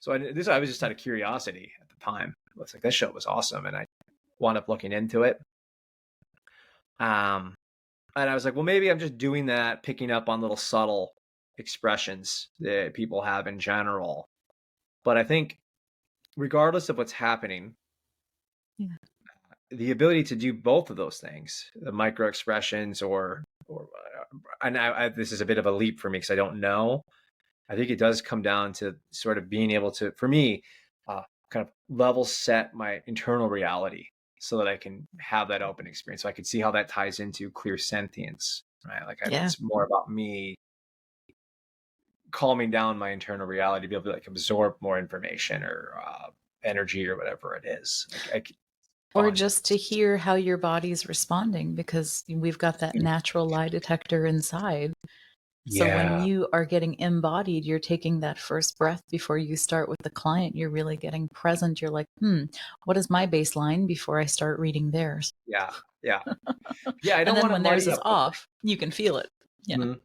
so I was just out of curiosity at the time. It was like this show was awesome, and I wound up looking into it. Um, and I was like, well, maybe I'm just doing that, picking up on little subtle expressions that people have in general. But I think, regardless of what's happening, Yeah. the ability to do both of those things, the micro expressions, and this is a bit of a leap for me because I don't know. I think it does come down to sort of being able to, for me, kind of level set my internal reality so that I can have that open experience. So I can see how that ties into clear sentience, right? Like Yeah. it's more about me calming down my internal reality to be able to like absorb more information or energy or whatever it is. Or fun. just to hear how your body's responding, because we've got that natural lie detector inside. So when Yeah. you are getting embodied, you're taking that first breath before you start with the client. You're really getting present. You're like, what is my baseline before I start reading theirs? Yeah. Yeah. Yeah. I And don't then want to when theirs muddy is up. off, you can feel it. Yeah. Mhm.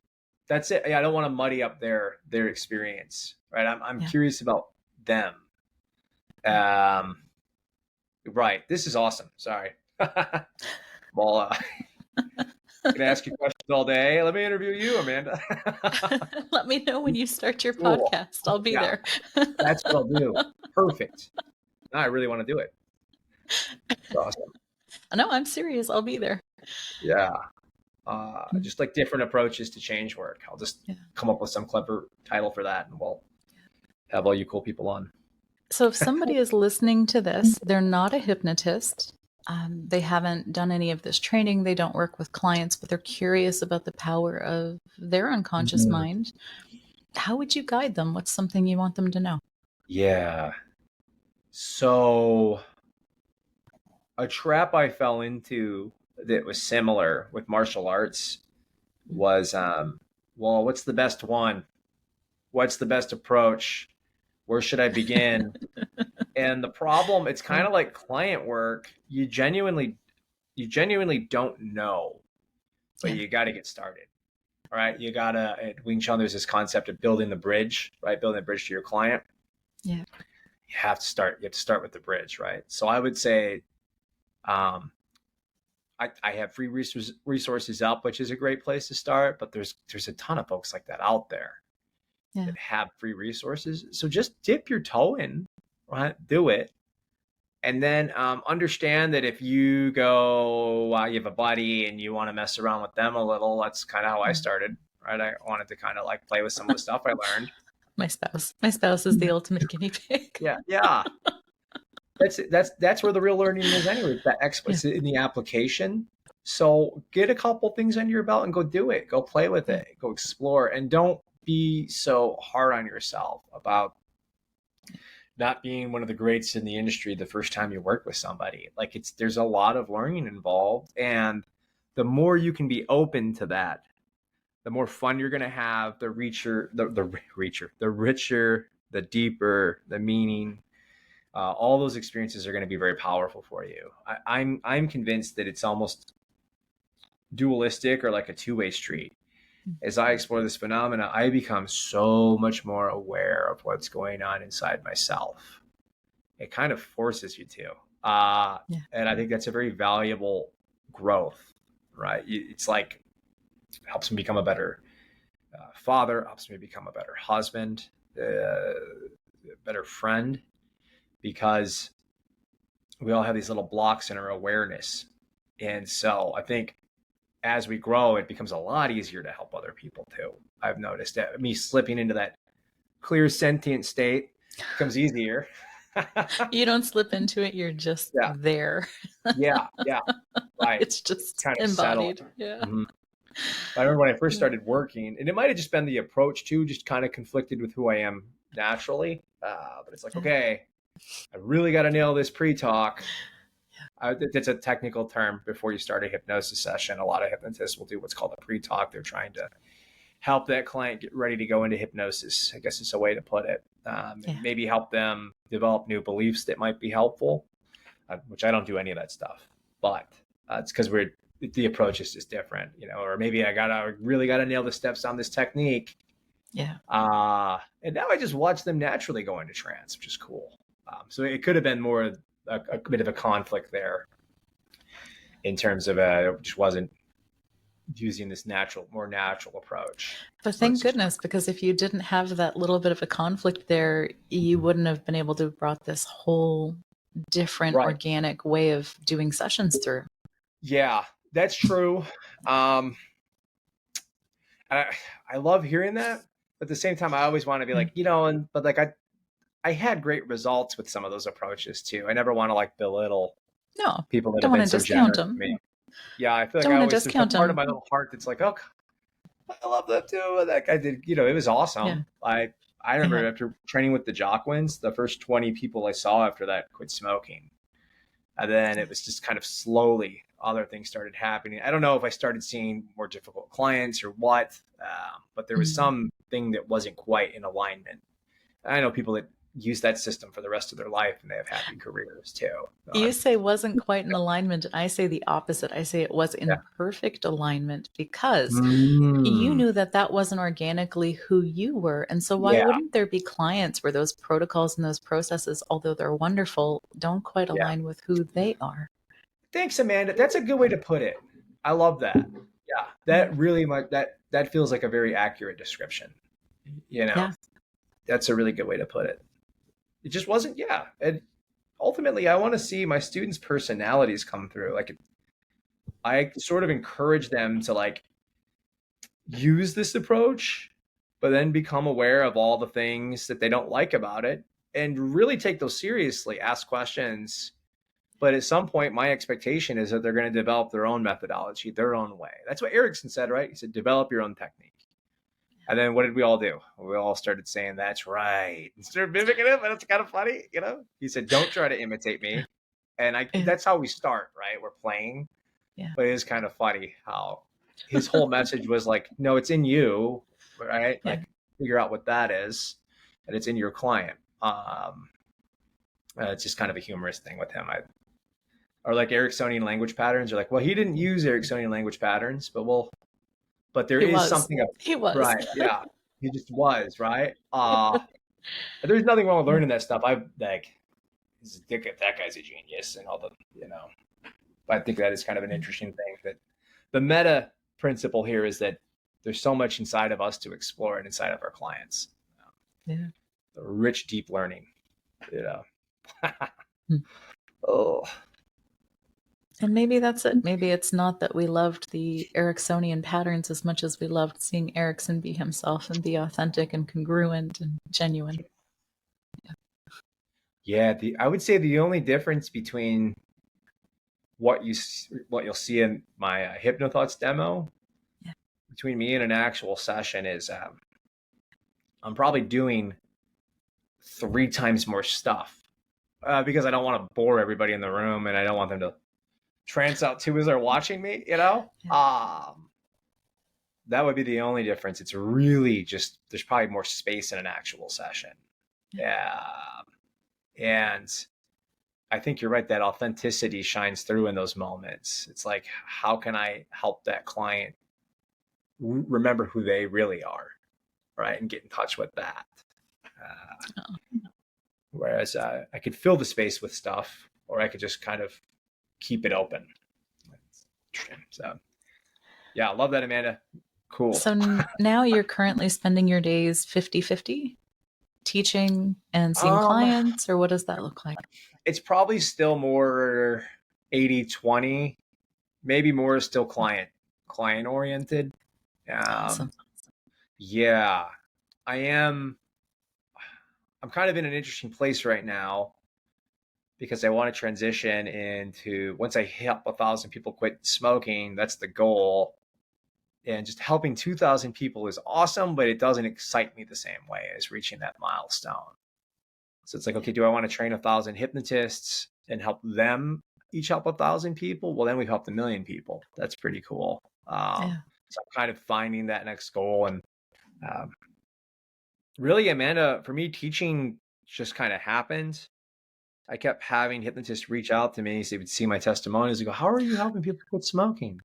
That's it. Yeah. I don't want to muddy up their experience. Right. I'm Yeah. curious about them. Yeah. Right. This is awesome. Sorry. Well, I can ask you questions all day. Let me interview you, Amanda. Let me know when you start your Cool. podcast. I'll be Yeah. there. That's what I'll do. Perfect. Now I really want to do it. It's awesome. No, I'm serious. I'll be there. Yeah. Just like different approaches to change work. I'll just Yeah. come up with some clever title for that, and we'll have all you cool people on. So if somebody is listening to this, they're not a hypnotist. They haven't done any of this training. They don't work with clients, but they're curious about the power of their unconscious Mhm. mind. How would you guide them? What's something you want them to know? Yeah. So a trap I fell into that was similar with martial arts was, well, what's the best one? What's the best approach? Where should I begin? And the problem, it's kind of like client work. You genuinely don't know, but Yeah. you got to get started. All right. You got to, at Wing Chun, there's this concept of building the bridge, right? Building the bridge to your client. Yeah. You have to start with the bridge, right? So I would say, I have free resources up, which is a great place to start, but there's a ton of folks like that out there Yeah. that have free resources. So just dip your toe in, right? Do it. And then understand that if you go, you have a buddy and you want to mess around with them a little, that's kind of how I started, right? I wanted to kind of like play with some of the stuff I learned. My spouse is the ultimate guinea pig. Yeah, yeah. That's where the real learning is anyway. It's that it's in the application. So get a couple things under your belt and go do it. Go play with it. Go explore, and don't be so hard on yourself about not being one of the greats in the industry the first time you work with somebody. Like there's a lot of learning involved, and the more you can be open to that, the more fun you're going to have, the richer, the deeper, the meaning. All those experiences are going to be very powerful for you. I'm convinced that it's almost dualistic or like a two-way street. As I explore this phenomena, I become so much more aware of what's going on inside myself. It kind of forces you to. And I think that's a very valuable growth, right? It's like, it helps me become a better father, helps me become a better husband, a better friend, because we all have these little blocks in our awareness. And so I think as we grow, it becomes a lot easier to help other people too. I've noticed that me slipping into that clear sentient state becomes easier. You don't slip into it. You're just Yeah. there. Yeah. Right. It's just Kind of embodied. settle. Yeah. Mm-hmm. I remember when I first started working, and it might have just been the approach too, just kind of conflicted with who I am naturally. But it's like, okay, I really got to nail this pre-talk. That's a technical term before you start a hypnosis session. A lot of hypnotists will do what's called a pre-talk. They're trying to help that client get ready to go into hypnosis. I guess it's a way to put it. And maybe help them develop new beliefs that might be helpful, which I don't do any of that stuff. But it's because the approach is just different, or maybe I really gotta nail the steps on this technique. Yeah. And now I just watch them naturally go into trance, which is cool. So it could have been more a bit of a conflict there in terms of it just wasn't using this more natural approach. But thank goodness, because if you didn't have that little bit of a conflict there, you wouldn't have been able to have brought this whole different organic way of doing sessions through. Yeah, that's true. I love hearing that. But at the same time, I always want to be like, but like I had great results with some of those approaches too. I never want to like belittle people that have been so generous to me. Yeah, I feel like there's a part of my little heart that's like, oh, I love that too. That guy did, it was awesome. Yeah. I remember after training with the Jockwins, the first 20 people I saw after that quit smoking. And then it was just kind of slowly other things started happening. I don't know if I started seeing more difficult clients or what, but there was something that wasn't quite in alignment. I know people that use that system for the rest of their life and they have happy careers too. You say wasn't quite in alignment, and I say the opposite. I say it was in Yeah. perfect alignment because you knew that that wasn't organically who you were. And so why Yeah. wouldn't there be clients where those protocols and those processes, although they're wonderful, don't quite Yeah. align with who they are? Thanks, Amanda. That's a good way to put it. I love that. Yeah. That really much that feels like a very accurate description. Yeah. That's a really good way to put it. It just wasn't, yeah. And ultimately I want to see my students' personalities come through. Like I sort of encourage them to like use this approach, but then become aware of all the things that they don't like about it and really take those seriously, ask questions. But at some point, my expectation is that they're going to develop their own methodology, their own way. That's what Erickson said, right? He said, develop your own technique. And then what did we all do? We all started saying, that's right. And started mimicking him. And it's kind of funny, He said, don't try to imitate me. And that's how we start, right? We're playing. Yeah. But it is kind of funny how his whole message was like, no, it's in you, right? Yeah. Like figure out what that is, and it's in your client. It's just kind of a humorous thing with him. Or like Ericksonian language patterns. You're like, well, he didn't use Ericksonian language patterns, but there is something. He was. Right. Yeah. He just was, right? There's nothing wrong with learning that stuff. I like, that guy's a genius and all the, I think that is kind of an interesting thing, that the meta principle here is that there's so much inside of us to explore and inside of our clients. Yeah. The rich, deep learning, Oh. And maybe that's it. Maybe it's not that we loved the Ericksonian patterns as much as we loved seeing Erickson be himself and be authentic and congruent and genuine. Yeah, I would say the only difference between what you'll see in my HypnoThoughts demo between me and an actual session is I'm probably doing 3 times more stuff because I don't want to bore everybody in the room and I don't want them to trance out too as they're watching me, that would be the only difference. It's really just, there's probably more space in an actual session. Yeah. And I think you're right, that authenticity shines through in those moments. It's like, how can I help that client remember who they really are, right? And get in touch with that. Whereas I could fill the space with stuff, or I could just kind of keep it open. So yeah, I love that, Amanda. Cool. So now you're currently spending your days 50-50 teaching and seeing clients, or what does that look like? It's probably still more 80-20, maybe more still client oriented. Awesome. Yeah, I'm kind of in an interesting place right now because I want to transition into, once I help 1,000 people quit smoking, that's the goal. And just helping 2,000 people is awesome, but it doesn't excite me the same way as reaching that milestone. So it's like, okay, do I want to train 1,000 hypnotists and help them each help 1,000 people? Well, then we've helped 1 million people. That's pretty cool. So I'm kind of finding that next goal. And really, Amanda, for me, teaching just kind of happened. I kept having hypnotists reach out to me. So they would see my testimonials and go, how are you helping people quit smoking?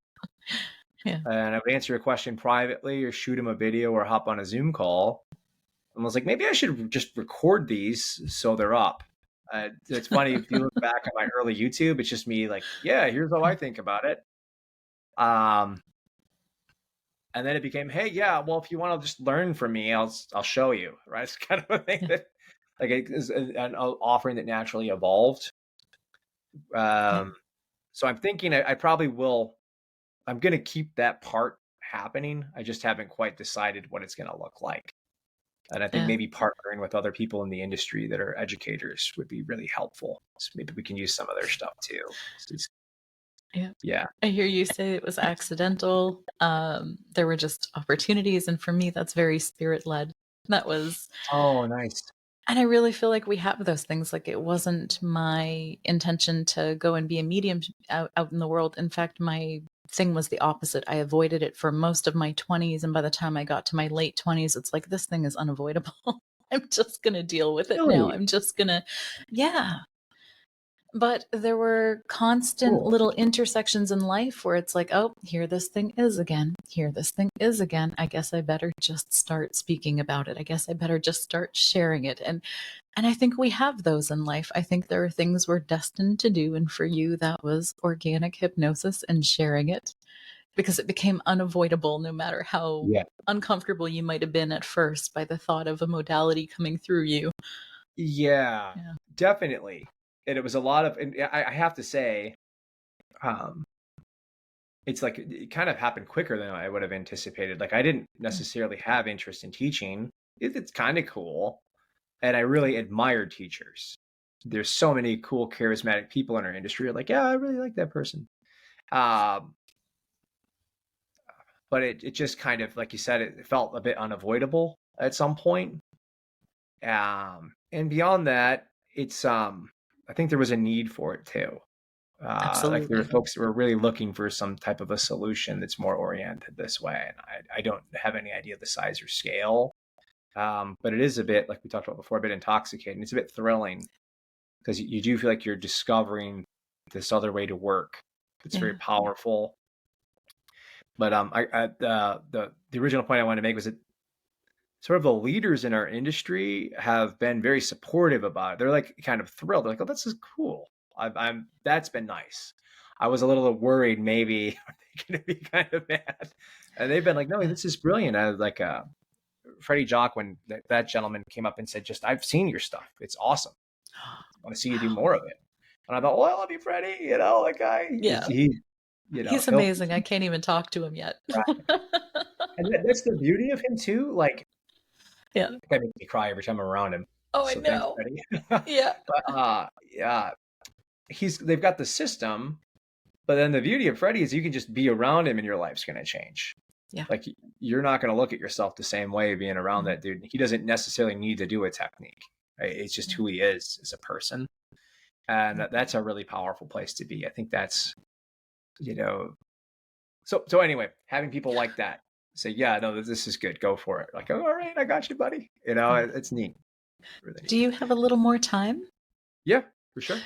Yeah. And I would answer a question privately or shoot them a video or hop on a Zoom call. And I was like, maybe I should just record these so they're up. It's funny, if you look back at my early YouTube, it's just me like, yeah, here's how I think about it. And then it became, hey, yeah, well, if you want to just learn from me, I'll show you, right? It's kind of a thing that, like, it is an offering that naturally evolved. So I'm thinking I probably will. I'm going to keep that part happening. I just haven't quite decided what it's going to look like. And I think maybe partnering with other people in the industry that are educators would be really helpful. So maybe we can use some of their stuff too. Yeah. I hear you say it was accidental. There were just opportunities. And for me, that's very spirit led. That was. Oh, nice. And I really feel like we have those things. Like, it wasn't my intention to go and be a medium out in the world. In fact, my thing was the opposite. I avoided it for most of my 20s. And by the time I got to my late 20s, it's like, this thing is unavoidable. I'm just going to deal with it now. Really? I'm just going to, yeah. But there were constant Cool. little intersections in life where it's like, oh, here this thing is again. Here this thing is again. I guess I better just start speaking about it. I guess I better just start sharing it. And I think we have those in life. I think there are things we're destined to do. And for you, that was organic hypnosis and sharing it, because it became unavoidable no matter how Yeah. uncomfortable you might have been at first by the thought of a modality coming through you. Yeah, Yeah. definitely. And it was a lot of, and I have to say, um, it's like it kind of happened quicker than I would have anticipated. Like I didn't Yeah. necessarily have interest in teaching. It's kind of cool. And I really admired teachers. There's so many cool, charismatic people in our industry. Like, yeah, I really like that person. Um, but it just kind of, like you said, it felt a bit unavoidable at some point. And beyond that, it's I think there was a need for it too. Like there were Absolutely. folks that were really looking for some type of a solution that's more oriented this way. And I don't have any idea the size or scale, but it is a bit, like we talked about before, a bit intoxicating. It's a bit thrilling because you do feel like you're discovering this other way to work. It's very Yeah. powerful. But the original point I wanted to make was that sort of the leaders in our industry have been very supportive about it. They're like kind of thrilled. They're like, "Oh, this is cool." I'm that's been nice. I was a little worried maybe are they going to be kind of mad, and they've been like, "No, Yeah. this is brilliant." I was like, Freddie Jock, when that gentleman came up and said, "Just I've seen your stuff. It's awesome. I want to see you do more of it." And I thought, "Well, I love you, Freddie. You know, like Yeah. he, He's he'll." amazing. I can't even talk to him yet. And that's the beauty of him too. Like Yeah. that makes me cry every time I'm around him. Oh, I So thanks, know. Freddie. Yeah. But yeah, they've got the system, but then the beauty of Freddie is you can just be around him and your life's gonna change. Yeah. Like you're not gonna look at yourself the same way being around Mhm. that dude. He doesn't necessarily need to do a technique. Right? It's just Yeah. who he is as a person. And Yeah. that's a really powerful place to be. I think that's, you know, so anyway, having people like that say, yeah, no, this is good. Go for it. Like, oh, all right, I got you, buddy. You know, Yeah. it's neat. Really Do neat. you have a little more time? Yeah, for sure.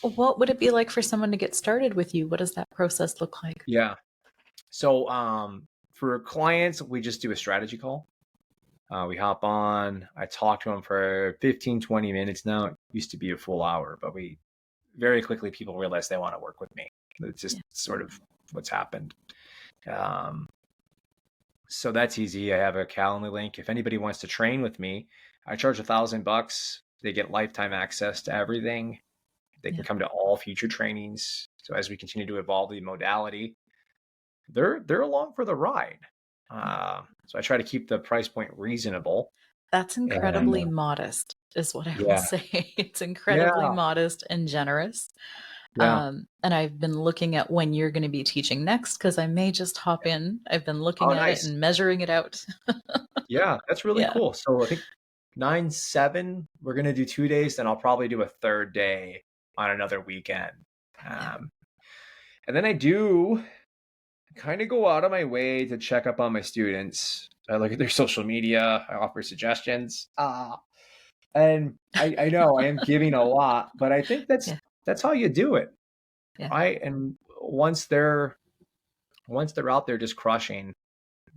What would it be like for someone to get started with you? What does that process look like? Yeah. So for clients, we just do a strategy call. We hop on, I talk to them for 15, 20 minutes now. It used to be a full hour, but we very quickly people realize they want to work with me. It's just Yeah. sort of what's happened. Um, so that's easy. I have a Calendly link. If anybody wants to train with me, I charge $1,000. They get lifetime access to everything. They can Yeah. come to all future trainings. So as we continue to evolve the modality, they're along for the ride. So I try to keep the price point reasonable. That's And incredibly modest, is what I will yeah, say. It's yeah, incredibly modest and generous. yeah. And I've been looking at when you're going to be teaching next, because I may just hop in. I've been Oh, looking at it nice. and measuring it out. Yeah, that's really Yeah. cool. So I think 9/7, we're gonna do 2 days, then I'll probably do a third day on another weekend. Yeah. Um, and then I do kind of go out of my way to check up on my students. I look at their social media. I offer suggestions. And I know I am giving a lot, but I think Yeah. that's how you do it, Yeah. right? And once they're out there just crushing,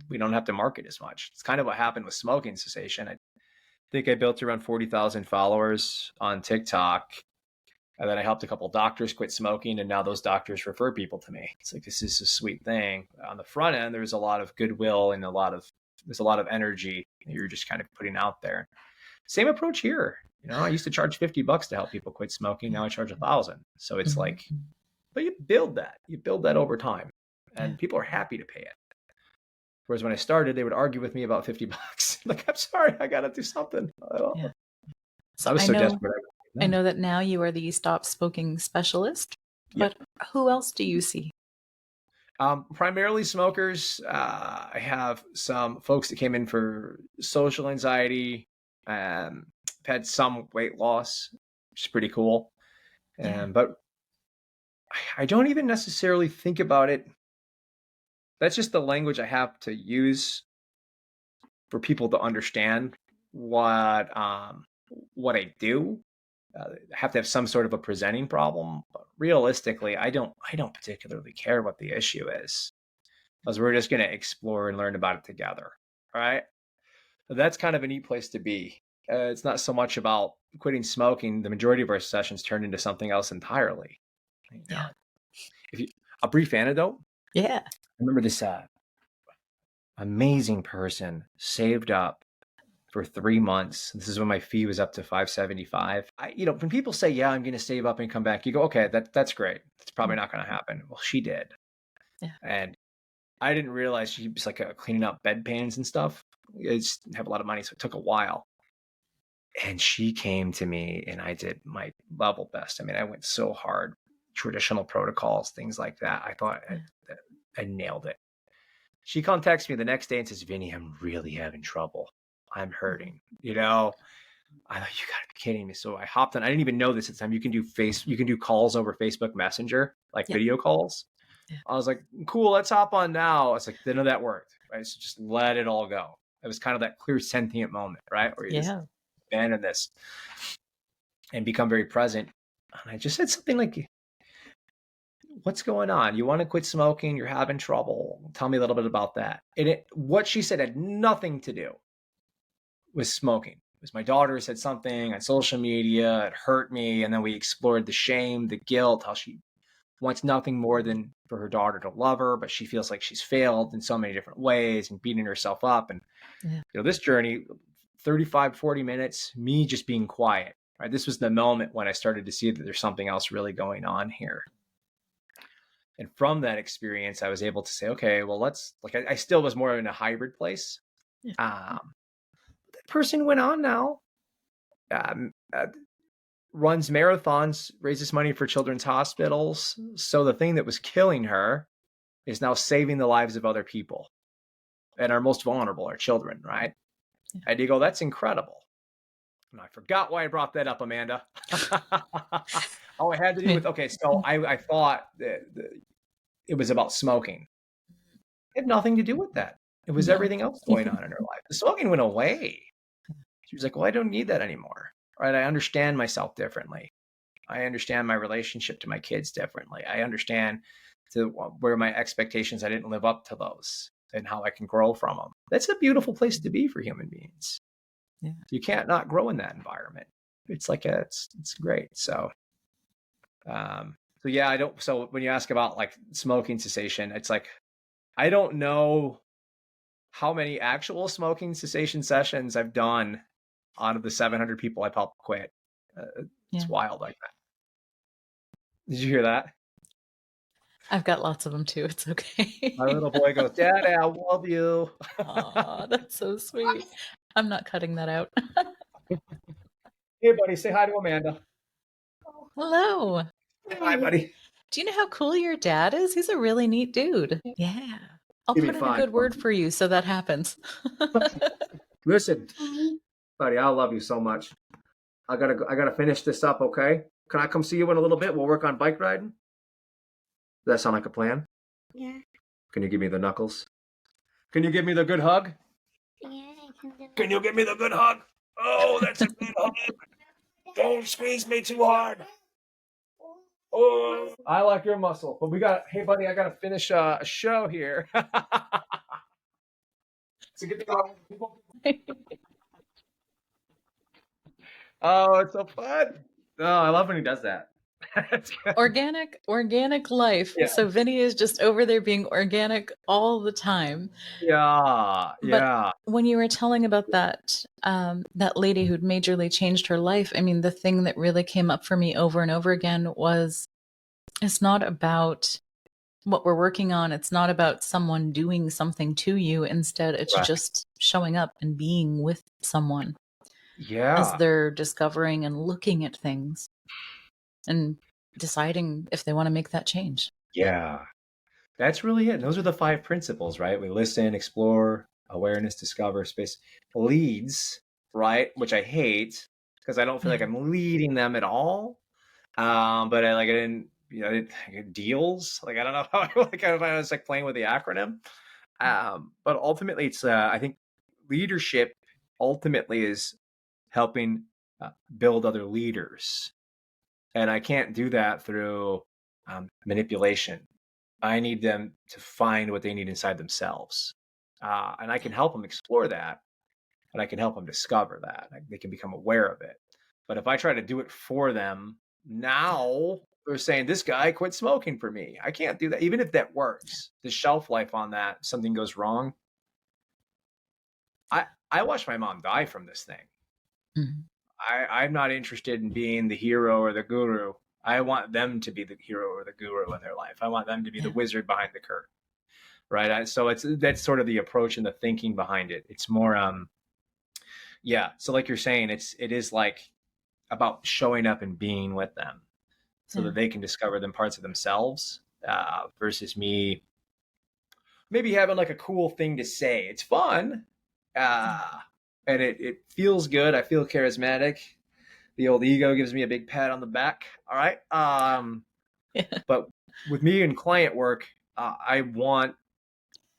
we don't have to market as much. It's kind of what happened with smoking cessation. I think I built around 40,000 followers on TikTok. And then I helped a couple doctors quit smoking, and now those doctors refer people to me. It's like, this is a sweet thing. On the front end, there's a lot of goodwill and there's a lot of energy that you're just kind of putting out there. Same approach here. You know, I used to charge $50 to help people quit smoking. Now I charge 1,000. So it's Mhm. like, but you build that over time, Yeah. and people are happy to pay it. Whereas when I started, they would argue with me about $50. Like, I'm sorry, I got to do something. Yeah. I So was I so know desperate. I No. know that now you are the stop smoking specialist, Yep. but who else do you see? Primarily smokers. I have some folks that came in for social anxiety. had some weight loss, which is pretty cool. Yeah. But I don't even necessarily think about it. That's just the language I have to use for people to understand what I do. I have to have some sort of a presenting problem, but realistically, I don't particularly care what the issue is, because we're just going to explore and learn about it together. All right. So that's kind of a neat place to be. It's not so much about quitting smoking. The majority of our sessions turn into something else entirely. Yeah. If you, a brief anecdote. Yeah. I remember this amazing person saved up for 3 months. This is when my fee was up to $575. When people say, "Yeah, I'm going to save up and come back," you go, "Okay, that's great. That's probably not going to happen." Well, she did, and I didn't realize she was like cleaning up bedpans and stuff. I just didn't have a lot of money, so it took a while. And she came to me, and I did my level best. I mean, I went so hard, traditional protocols, things like that. I thought I nailed it. She contacts me the next day and says, "Vinny, I'm really having trouble. I'm hurting." I thought, "You gotta be kidding me." So I hopped on. I didn't even know this at the time. You can do calls over Facebook Messenger, like video calls. Yeah. I was like, "Cool, let's hop on now." It's like, none of that worked. Right? So just let it all go. It was kind of that clear sentient moment, right? Where you just abandon this and become very present. And I just said something like, "What's going on? You want to quit smoking? You're having trouble. Tell me a little bit about that." And what she said had nothing to do with smoking. It was my daughter said something on social media. It hurt me. And then we explored the shame, the guilt, how she wants nothing more than for her daughter to love her, but she feels like she's failed in so many different ways and beating herself up. And this journey, 35, 40 minutes, me just being quiet. Right? This was the moment when I started to see that there's something else really going on here. And from that experience, I was able to say, okay, well, I still was more in a hybrid place. That person went on now, runs marathons, raises money for children's hospitals. So the thing that was killing her is now saving the lives of other people and our most vulnerable, our children, right? And you go, that's incredible. And I forgot why I brought that up, Amanda. Oh, it had to do with, okay, so I thought that it was about smoking. It had nothing to do with that. It was everything else going on in her life. The smoking went away. She was like, well, I don't need that anymore. Right? I understand myself differently. I understand my relationship to my kids differently. I understand where my expectations, I didn't live up to those and how I can grow from them. That's a beautiful place to be for human beings. Yeah. You can't not grow in that environment. It's like it's great. So so when you ask about like smoking cessation, it's like, I don't know how many actual smoking cessation sessions I've done out of the 700 people I've helped quit. It's wild like that. Did you hear that? I've got lots of them too. It's okay. My little boy goes, "Dad, I love you." Aw, that's so sweet. I'm not cutting that out. Hey, buddy, say hi to Amanda. Hello. Hi, buddy. Do you know how cool your dad is? He's a really neat dude. Yeah. I'll put in a good word for you so that happens. Listen, buddy, I love you so much. I gotta finish this up, okay? Can I come see you in a little bit? We'll work on bike riding. Does that sound like a plan? Yeah. Can you give me the knuckles? Can you give me the good hug? Yeah, I can do that. Can you give me the good hug? Oh, that's a good hug. Don't squeeze me too hard. Oh, I like your muscle, but hey buddy, I gotta finish a show here. So get Oh, it's so fun. Oh, I love when he does that. Organic life. Yeah. So Vinny is just over there being organic all the time. Yeah. But when you were telling about that lady who'd majorly changed her life, I mean, the thing that really came up for me over and over again was, it's not about what we're working on. It's not about someone doing something to you. Instead, it's just showing up and being with someone. Yeah. As they're discovering and looking at things and deciding if they want to make that change. Yeah. That's really it. Those are the 5 principles, right? We listen, explore, awareness, discover, space, leads, right? Which I hate. because I don't feel like Yeah. I'm leading them at all. But I didn't, I get deals. Like, I don't know how I was like playing with the acronym. But ultimately it's, I think leadership ultimately is helping build other leaders. And I can't do that through manipulation. I need them to find what they need inside themselves. And I can help them explore that, and I can help them discover that. They can become aware of it. But if I try to do it for them, now they're saying, this guy quit smoking for me. I can't do that. Even if that works, the shelf life on that, something goes wrong. I watched my mom die from this thing. Mhm. I'm not interested in being the hero or the guru. I want them to be the hero or the guru in their life. I want them to be the wizard behind the curtain. Right. So that's sort of the approach and the thinking behind it. It's more, yeah. So like you're saying, it is like about showing up and being with them so that they can discover them parts of themselves, versus me maybe having like a cool thing to say. It's fun. And it feels good. I feel charismatic. The old ego gives me a big pat on the back. All right. But with me and client work, I want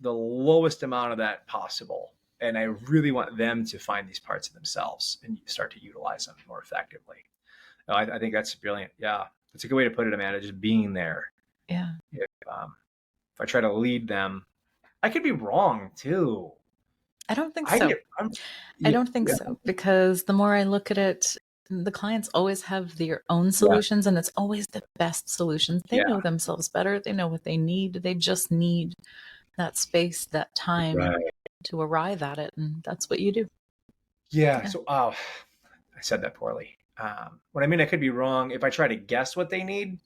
the lowest amount of that possible. And I really want them to find these parts of themselves and start to utilize them more effectively. I think that's brilliant. Yeah. That's a good way to put it, Amanda, just being there. Yeah. If I try to lead them, I could be wrong too. I don't think so. I don't think so, because the more I look at it, the clients always have their own solutions, and it's always the best solutions. They know themselves better. They know what they need. They just need that space, that time to arrive at it. And that's what you do. Yeah. So, I said that poorly. What I mean, I could be wrong. If I try to guess what they need,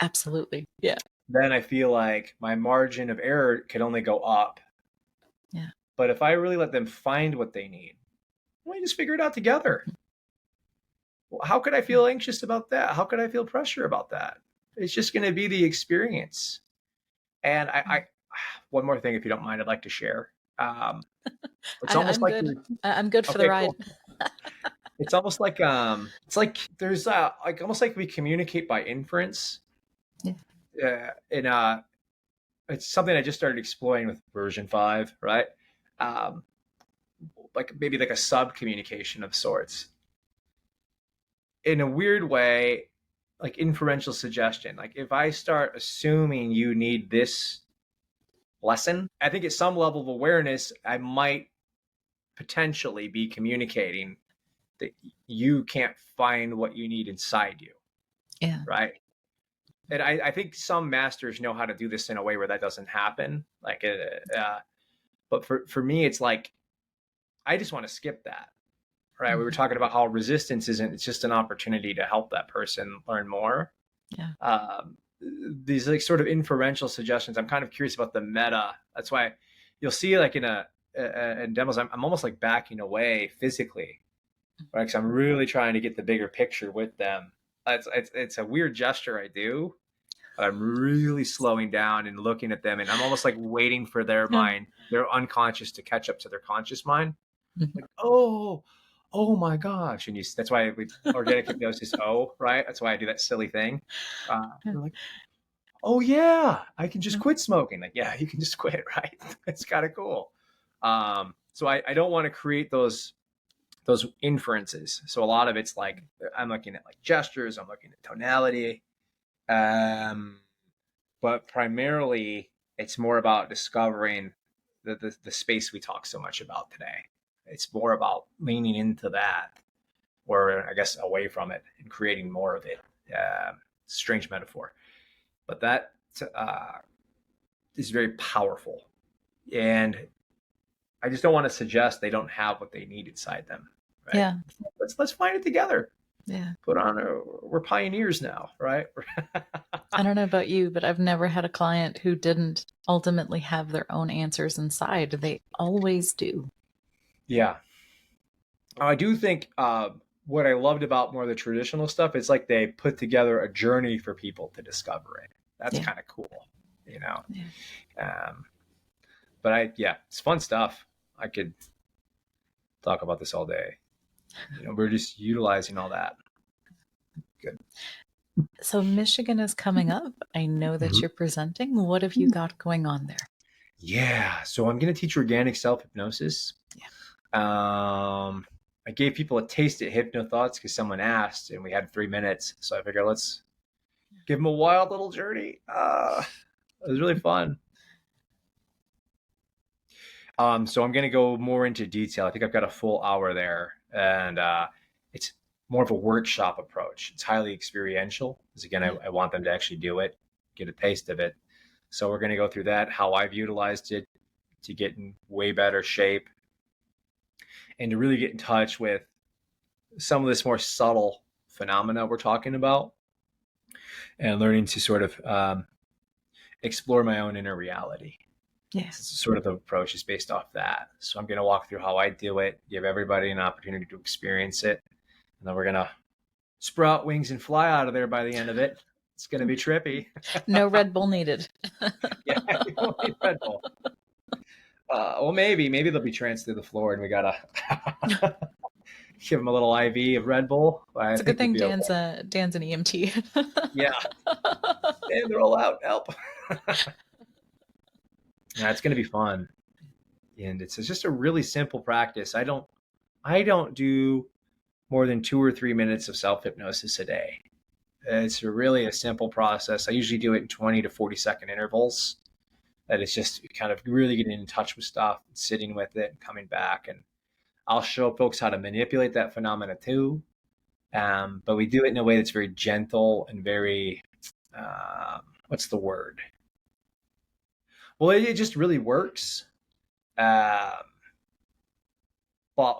absolutely. Yeah. Then I feel like my margin of error could only go up. Yeah. But if I really let them find what they need, we just figure it out together. Well, how could I feel anxious about that? How could I feel pressure about that? It's just going to be the experience. And I one more thing, if you don't mind, I'd like to share. It's almost I'm like good. I'm good for the ride. Cool. It's almost like it's like there's like almost like we communicate by inference. Yeah. It's something I just started exploring with version 5, right? Like maybe like a sub communication of sorts. In a weird way, like inferential suggestion. Like if I start assuming you need this lesson, I think at some level of awareness, I might potentially be communicating that you can't find what you need inside you. Yeah. Right. And I think some masters know how to do this in a way where that doesn't happen. Like, but for me, it's like, I just want to skip that. Right. Mm-hmm. We were talking about how resistance isn't, it's just an opportunity to help that person learn more. Yeah. These like sort of inferential suggestions. I'm kind of curious about the meta. That's why you'll see like in demos, I'm almost like backing away physically, right? Because I'm really trying to get the bigger picture with them. It's a weird gesture I do, but I'm really slowing down and looking at them, and I'm almost like waiting for their mind, their unconscious, to catch up to their conscious mind. Mm-hmm. Like, oh my gosh. And that's why organic hypnosis, right? That's why I do that silly thing. Like, oh yeah, I can just quit smoking. Like, yeah, you can just quit, right? It's kind of cool. So I don't want to create those inferences. So a lot of it's like, I'm looking at like gestures, I'm looking at tonality. But primarily it's more about discovering the space we talk so much about today. It's more about leaning into that, or I guess away from it, and creating more of it. Strange metaphor, but that is very powerful. And I just don't want to suggest they don't have what they need inside them. Right? Yeah. Let's find it together. Yeah. We're pioneers now, right? I don't know about you, but I've never had a client who didn't ultimately have their own answers inside. They always do. Yeah. I do think what I loved about more of the traditional stuff is like they put together a journey for people to discover it. That's kind of cool, you know? Yeah. But it's fun stuff. I could talk about this all day. we're just utilizing all that. Good. So Michigan is coming up. I know that you're presenting. What have you got going on there? Yeah. So I'm going to teach organic self-hypnosis. Yeah. I gave people a taste at HypnoThoughts because someone asked, and we had 3 minutes. So I figured let's give them a wild little journey. It was really fun. So I'm going to go more into detail. I think I've got a full hour there, and it's more of a workshop approach. It's highly experiential because, again, I want them to actually do it, get a taste of it. So we're going to go through that, how I've utilized it to get in way better shape and to really get in touch with some of this more subtle phenomena we're talking about, and learning to sort of explore my own inner reality. Yes. Sort of the approach is based off that. So I'm going to walk through how I do it, give everybody an opportunity to experience it, and then we're going to sprout wings and fly out of there by the end of it. It's going to be trippy. No Red Bull needed. Yeah, you don't need Red Bull. Well, maybe they'll be tranced through the floor, and we gotta give them a little IV of Red Bull. It's a good thing Dan's an EMT. Yeah, and they're all out. Help. Yeah, it's gonna be fun, and it's just a really simple practice. I don't do more than 2 or 3 minutes of self hypnosis a day. It's really a simple process. I usually do it in 20 to 40-second intervals. That is just kind of really getting in touch with stuff, sitting with it, and coming back. And I'll show folks how to manipulate that phenomena too. But we do it in a way that's very gentle and very, what's the word? Well, it just really works. Well,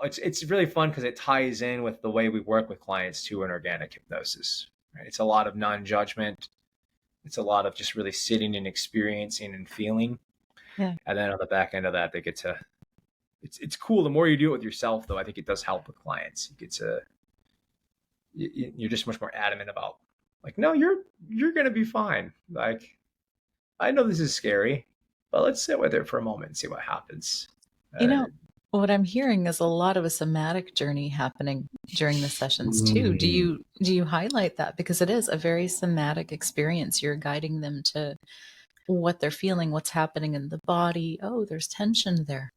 it's really fun because it ties in with the way we work with clients too in organic hypnosis. Right? It's a lot of non-judgment. It's a lot of just really sitting and experiencing and feeling. Yeah. And then on the back end of that, they get to, it's cool. The more you do it with yourself, though, I think it does help with clients. You get to, you're just much more adamant about, like, no, you're going to be fine. Like, I know this is scary, but let's sit with it for a moment and see what happens. What I'm hearing is a lot of a somatic journey happening during the sessions too. Do you highlight that? Because it is a very somatic experience. You're guiding them to what they're feeling, what's happening in the body. Oh, there's tension there.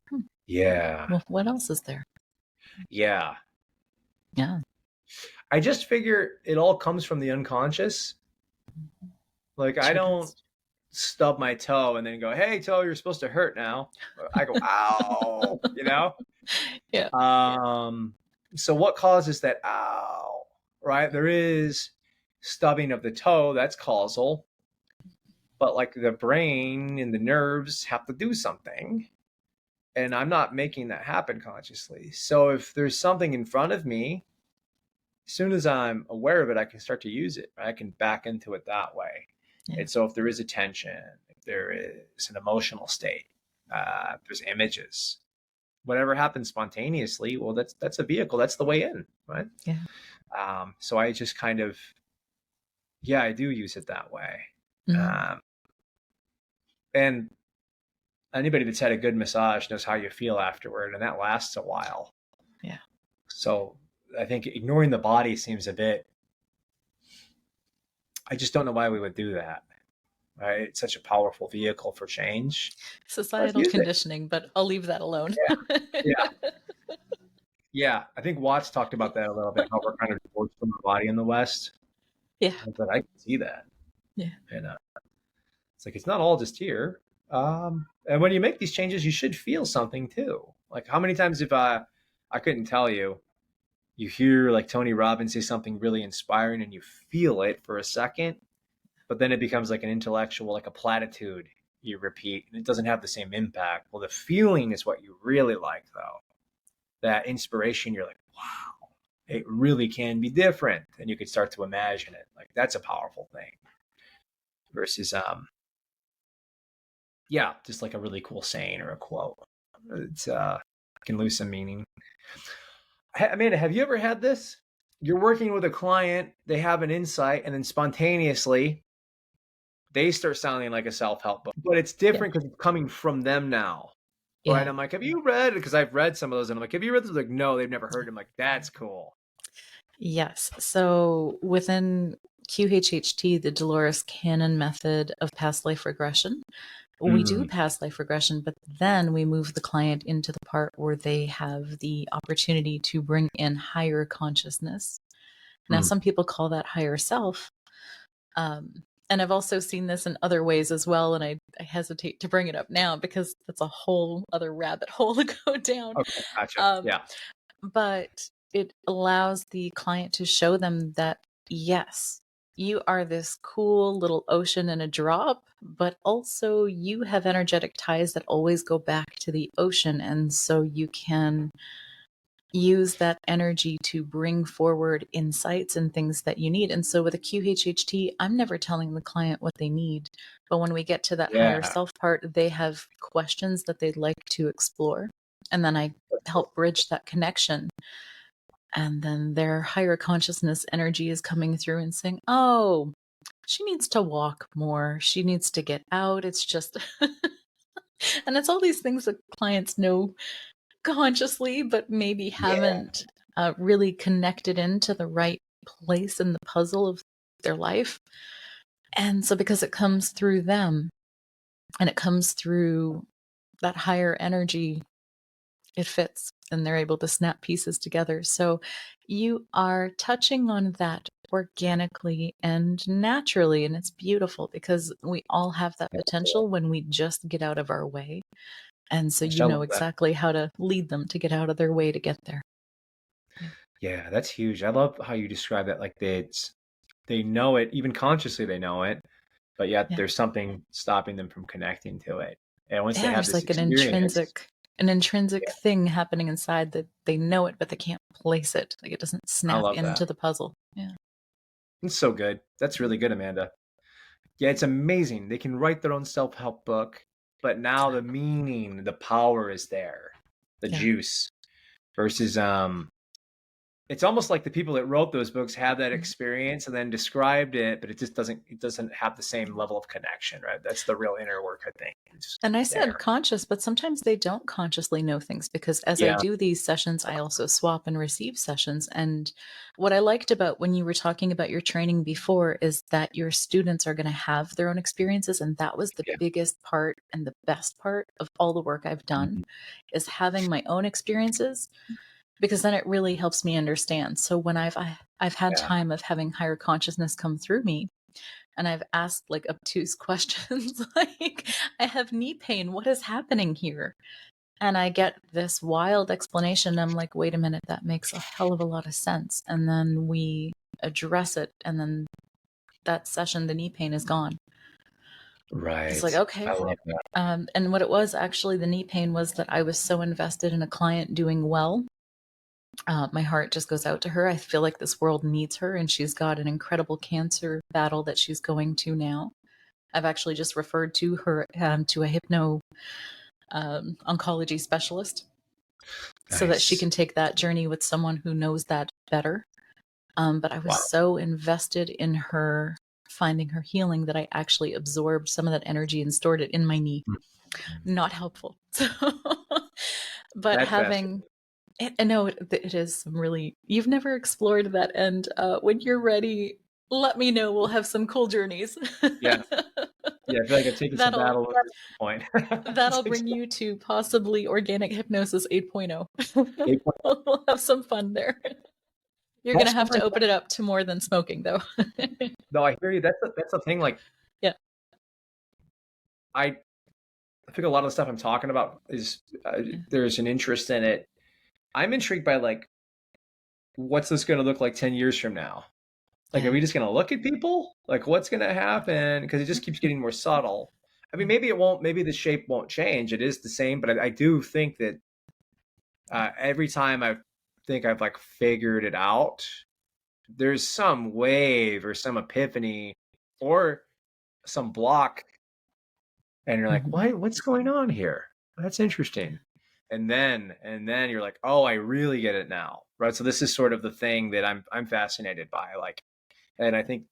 Yeah. Well, what else is there? Yeah. Yeah. I just figure it all comes from the unconscious. Like, I don't stub my toe and then go, "Hey, toe, you're supposed to hurt now." I go, "Ow," Yeah. So what causes that ow? Right? There is stubbing of the toe, that's causal. But like the brain and the nerves have to do something. And I'm not making that happen consciously. So if there's something in front of me, as soon as I'm aware of it, I can start to use it. Right? I can back into it that way. Yeah. And so if there is a tension, if there is an emotional state, if there's images, whatever happens spontaneously, well, that's a vehicle. That's the way in, right? Yeah. So I just kind of, I do use it that way. Mm-hmm. And anybody that's had a good massage knows how you feel afterward, and that lasts a while. Yeah. So I think ignoring the body seems a bit, I just don't know why we would do that. Right? It's such a powerful vehicle for change. Societal conditioning, but I'll leave that alone. Yeah. I think Watts talked about that a little bit, how we're kind of divorced from the body in the West. Yeah. But I can see that. Yeah. And it's like, it's not all just here. And when you make these changes, you should feel something too. Like, how many times if I couldn't tell you, you hear like Tony Robbins say something really inspiring and you feel it for a second, but then it becomes like an intellectual, like a platitude you repeat, and it doesn't have the same impact. Well, the feeling is what you really like, though. That inspiration, you're like, wow, it really can be different. And you could start to imagine it. Like, that's a powerful thing. Versus, just like a really cool saying or a quote. It's can lose some meaning. Amanda, have you ever had this? You're working with a client, they have an insight, and then spontaneously, they start sounding like a self-help book, but it's different because it's coming from them now. Right. Yeah. I'm like, have you read? Because I've read some of those, and I'm like, have you read this? Like, no, they've never heard. I'm like, that's cool. Yes. So within QHHT, the Dolores Cannon method of past life regression, we do past life regression, but then we move the client into the part where they have the opportunity to bring in higher consciousness. Now, some people call that higher self. And I've also seen this in other ways as well. And I hesitate to bring it up now because that's a whole other rabbit hole to go down. Okay, gotcha. Yeah. But it allows the client to show them that, yes, you are this cool little ocean in a drop, but also you have energetic ties that always go back to the ocean. And so you can use that energy to bring forward insights and things that you need. And so with a QHHT, I'm never telling the client what they need. But when we get to that higher Yeah. self part, they have questions that they'd like to explore. And then I help bridge that connection. And then their higher consciousness energy is coming through and saying, oh, she needs to walk more. She needs to get out. It's just, and it's all these things that clients know consciously, but maybe haven't really connected into the right place in the puzzle of their life. And so because it comes through them and it comes through that higher energy, it fits and they're able to snap pieces together. So you are touching on that organically and naturally. And it's beautiful because we all have that potential when we just get out of our way. And so you I know love that. exactly how to lead them to get out of their way to get there. Yeah, that's huge. I love how you describe that. Like they know it, even consciously they know it, but yet Yeah. there's something stopping them from connecting to it. And once they Yeah, have there's this like an experience, intrinsic thing happening inside that they know it, but they can't place it. Like it doesn't I snap love that. into the puzzle. Yeah. It's so good. That's really good, Amanda. Yeah, it's amazing. They can write their own self-help book, but now the meaning, the power is there, the Yeah. juice versus it's almost like the people that wrote those books had that experience and then described it, but it doesn't have the same level of connection, right? That's the real inner work, I think. It's And I there. said conscious, but sometimes they don't consciously know things because as I Yeah. do these sessions, I also swap and receive sessions. And what I liked about when you were talking about your training before is that your students are going to have their own experiences. And that was the Yeah. biggest part and the best part of all the work I've done is having my own experiences, because then it really helps me understand. So when I've had Yeah. time of having higher consciousness come through me, and I've asked like obtuse questions like, I have knee pain. What is happening here? And I get this wild explanation. I'm like, wait a minute, that makes a hell of a lot of sense. And then we address it. And then that session, the knee pain is gone. It's like, Right. okay. I love that. And what it was actually, the knee pain was that I was so invested in a client doing well. My heart just goes out to her. I feel like this world needs her, and she's got an incredible cancer battle that she's going to now. I've actually just referred to her to a hypno oncology specialist so that she Nice. can take that journey with someone who knows that better. But I was Wow. so invested in her finding her healing that I actually absorbed some of that energy and stored it in my knee. Not helpful. But That's having, fascinating. I know it is some really, you've never explored that. And when you're ready, let me know. We'll have some cool journeys. Yeah. Yeah. I feel like I've taken some That'll battle at this point. It's That'll like bring you to possibly Organic Hypnosis 8.0. We'll have some fun there. You're going to most have to fun. open it up to more than smoking, though. No, I hear you. That's the thing. Like Yeah. I think a lot of the stuff I'm talking about is there's an interest in it. I'm intrigued by like, what's this going to look like 10 years from now? Like, are Yeah. we just going to look at people? Like, what's going to happen? Because it just keeps getting more subtle. I mean, maybe it won't, maybe the shape won't change. It is the same, but I do think that every time I think I've like figured it out, there's some wave or some epiphany or some block. And you're like, Mhm. what's going on here? That's interesting. And then you're like, oh, I really get it now. Right. So this is sort of the thing that I'm fascinated by. Like, and I think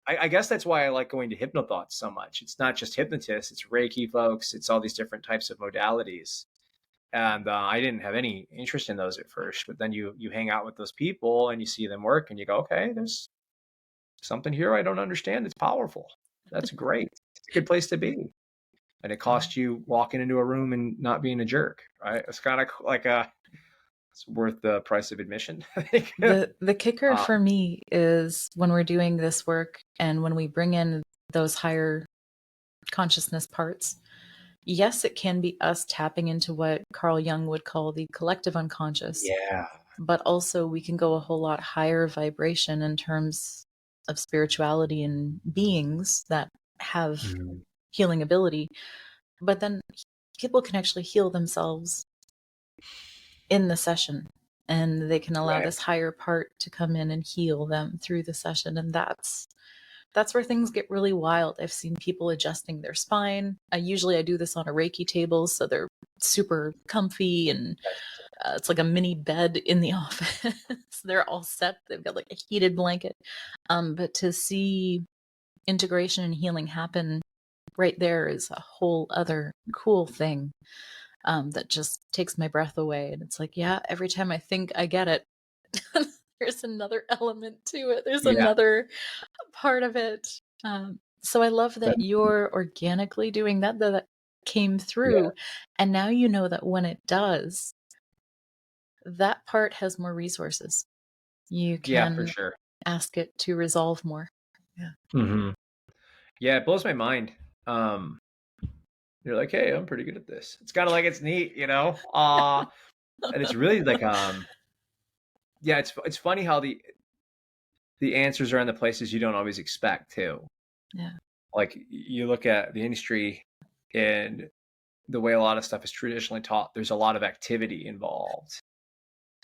I guess that's why I like going to hypnothoughts so much. It's not just hypnotists, it's Reiki folks, it's all these different types of modalities. And I didn't have any interest in those at first, but then you hang out with those people and you see them work and you go, okay, there's something here I don't understand. It's powerful. That's great. It's a good place to be. And it costs you walking into a room and not being a jerk, right? It's kind of like it's worth the price of admission, I think. The kicker for me is when we're doing this work and when we bring in those higher consciousness parts, yes, it can be us tapping into what Carl Jung would call the collective unconscious. Yeah. But also we can go a whole lot higher vibration in terms of spirituality and beings that have healing ability. But then people can actually heal themselves in the session, and they can allow this higher part to come in and heal them through the session. And that's where things get really wild. I've seen people adjusting their spine. I do this on a Reiki table, so they're super comfy, and it's like a mini bed in the office. They're all set. They've got like a heated blanket. But to see integration and healing happen right there is a whole other cool thing that just takes my breath away. And it's like, yeah, every time I think I get it, there's another element to it. There's another part of it. So I love that you're organically doing that, that came through. And now you know that when it does, that part has more resources. You can for sure. ask it to resolve more. Yeah, it blows my mind. You're like, hey, I'm pretty good at this. It's kind of like, it's neat, you know? And it's really like, yeah, it's funny how the answers are in the places you don't always expect too. Yeah. Like you look at the industry and the way a lot of stuff is traditionally taught, there's a lot of activity involved.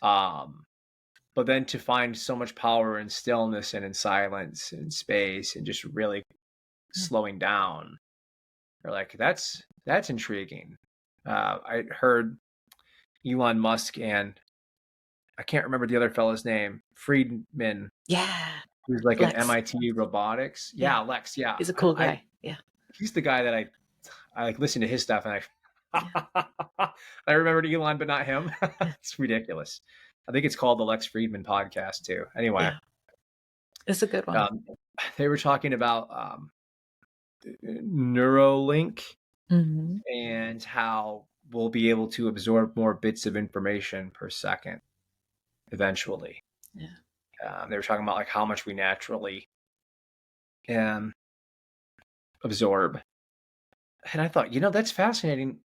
But then to find so much power in stillness and in silence and space and just really slowing down, you're like, that's intriguing. I heard Elon Musk and I can't remember the other fellow's name, Friedman. Yeah. Who's like Lex. an MIT robotics. Yeah, Lex. Yeah. He's a cool guy. Yeah. He's the guy that I like listen to his stuff and I remembered Elon, but not him. It's ridiculous. I think it's called the Lex Friedman podcast too. Anyway. Yeah. It's a good one. They were talking about Neuralink and how we'll be able to absorb more bits of information per second eventually. Yeah. They were talking about like how much we naturally absorb. And I thought, that's fascinating.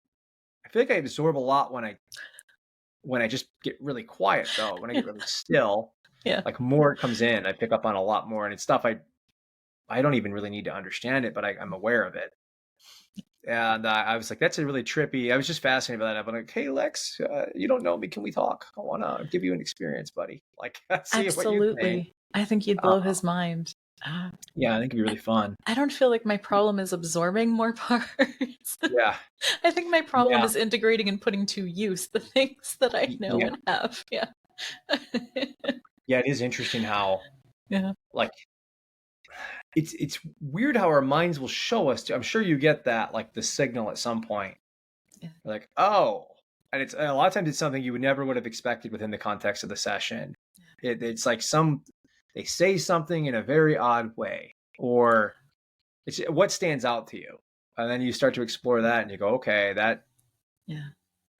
I feel like I absorb a lot when I just get really quiet though. When I get really still, like more comes in. I pick up on a lot more, and it's stuff I don't even really need to understand it, but I'm aware of it. And I was like, that's a really trippy. I was just fascinated by that. I'm like, hey, Lex, you don't know me. Can we talk? I want to give you an experience, buddy. Like, see what you think. I think you'd blow his mind. Yeah, I think it'd be really fun. I don't feel like my problem is absorbing more parts. Yeah. I think my problem is integrating and putting to use the things that I know and have. Yeah. Yeah, it is interesting how, like, it's weird how our minds will show us. I'm sure you get that, like the signal at some point. Yeah. Like, oh, and it's a lot of times it's something you never would have expected within the context of the session. It's like they say something in a very odd way, or it's what stands out to you, and then you start to explore that, and you go, okay,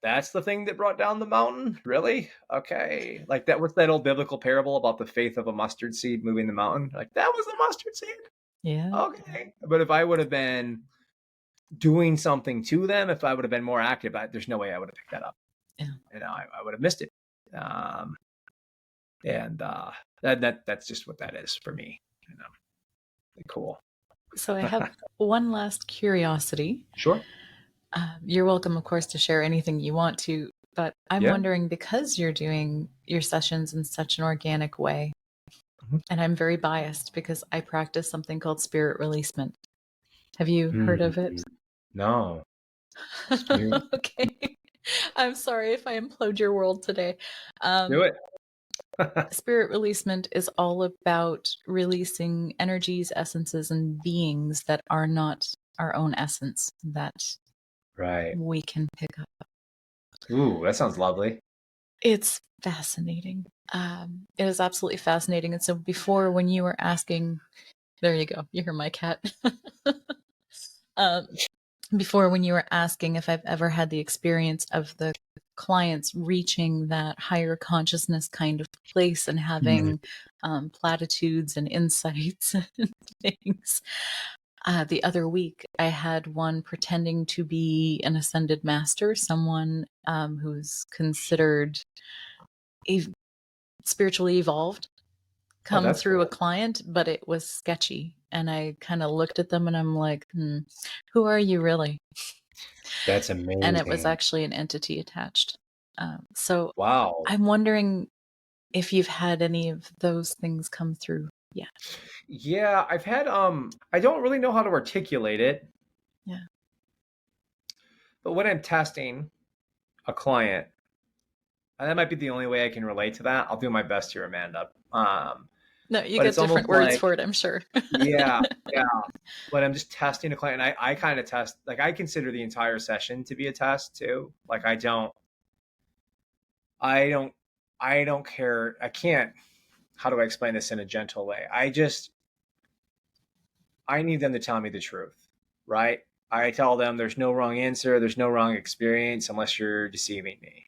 that's the thing that brought down the mountain, really? Okay, like that. What's that old biblical parable about the faith of a mustard seed moving the mountain? Like that was the mustard seed. Yeah. Okay, but if I would have been doing something to them, if I would have been more active, there's no way I would have picked that up. Yeah, I would have missed it. And that's just what that is for me. Cool. So I have one last curiosity. Sure. You're welcome, of course, to share anything you want to, but I'm wondering, because you're doing your sessions in such an organic way, and I'm very biased because I practice something called spirit releasement. Have you heard of it? No. Okay. I'm sorry if I implode your world today. Do it. Spirit releasement is all about releasing energies, essences, and beings that are not our own essence, that we can pick up. Ooh, that sounds lovely. It's fascinating. It is absolutely fascinating. And so before, when you were asking, there you go, you hear my cat. um, Before, when you were asking if I've ever had the experience of the clients reaching that higher consciousness kind of place and Mhm. having platitudes and insights and things. The other week, I had one pretending to be an ascended master, someone who's considered ev- spiritually evolved, Oh, come that's through a cool. client, but it was sketchy. And I kind of looked at them and I'm like, who are you really? That's And it was amazing. actually an entity attached. So Wow. I'm wondering if you've had any of those things come through. Yeah. Yeah, I've had I don't really know how to articulate it, Yeah. but when I'm testing a client, and that might be the only way I can relate to that. I'll do my best here, Amanda. No, you But get it's almost different words like, for it, I'm sure. yeah, yeah. When I'm just testing a client, I kind of test, like I consider the entire session to be a test too. Like I don't, I don't care. I can't, how do I explain this in a gentle way? I need them to tell me the truth, right? I tell them there's no wrong answer, there's no wrong experience unless you're deceiving me.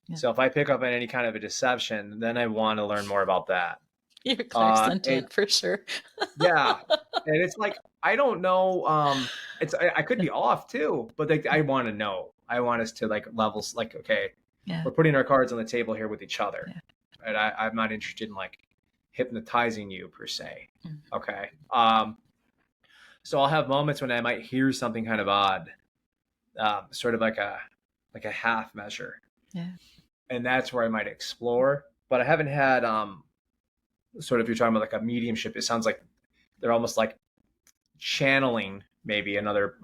Yeah. So if I pick up on any kind of a deception, then I want to learn more about that. You're And clairsentient for sure. yeah, and it's like I don't know. I could be off too, but like I want to know. I want us to like levels. Like, okay, Yeah. we're putting our cards on the table here with each other, Yeah. and I'm not interested in like hypnotizing you per se. Mm. Okay. So I'll have moments when I might hear something kind of odd, sort of like a half measure, Yeah. and that's where I might explore. But I haven't had sort of, if you're talking about like a mediumship, it sounds like they're almost like channeling maybe another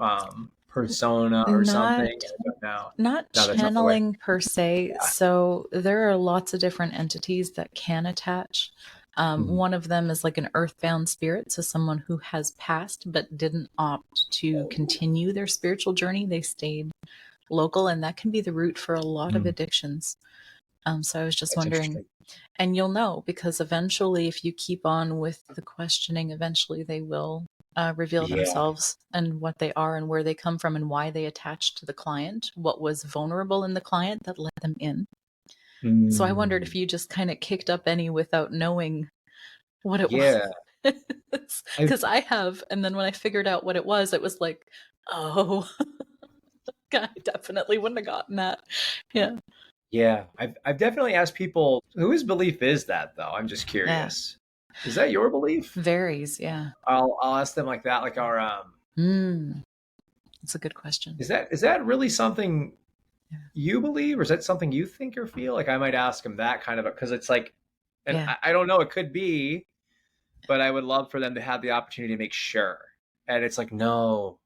persona or something. Not I don't know. not No, that's not the way. channeling per se. Yeah. So there are lots of different entities that can attach. Mhm. One of them is like an earthbound spirit, so someone who has passed but didn't opt to continue their spiritual journey. They stayed local, and that can be the root for a lot of Mm. addictions. So I was just That's wondering, interesting. and you'll know because eventually, if you keep on with the questioning, eventually they will reveal Yeah. themselves and what they are and where they come from and why they attached to the client, what was vulnerable in the client that let them in. So I wondered if Mm. you just kind of kicked up any without knowing what it was. Yeah. I Because I have, and then when I figured out what it was like, oh, I definitely wouldn't have gotten that. Yeah. yeah. I've definitely asked people whose belief is that though. I'm just Yeah. curious. Is that your belief? Varies. Yeah. I'll ask them like that, like our That's a good question. is that really something Yeah. you believe, or is that something you think or feel? Like I might ask them that kind of, because it's like, and Yeah. I don't know, it could be, but I would love for them to have the opportunity to make sure. And it's like, no.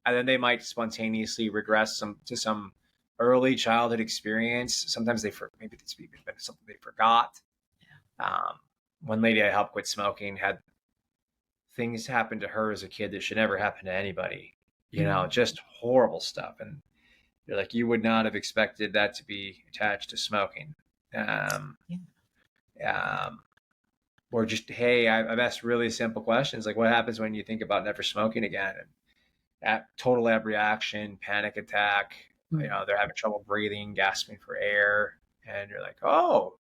And then they might spontaneously regress to some early childhood experience. Sometimes maybe it's even been something they forgot. Um, one lady I helped quit smoking had things happen to her as a kid that should never happen to anybody. Mm. Just horrible stuff. And you're like, you would not have expected that to be attached to smoking. Um, Yeah. um, or just, hey, I've asked really simple questions like, what happens when you think about never smoking again? And total abreaction, panic attack. Mm. They're having trouble breathing, gasping for air, and you're like, oh.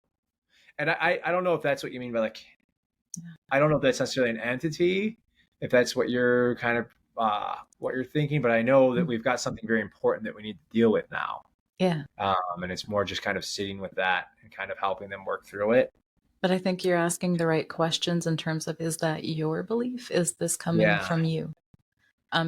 And I don't know if that's what you mean by like, Yeah. I don't know if that's necessarily an entity, if that's what you're kind of what you're thinking, but I know that Mm. we've got something very important that we need to deal with now. Yeah. And it's more just kind of sitting with that and kind of helping them work through it. But I think you're asking the right questions in terms of, is that your belief? Is this coming Yeah, from you?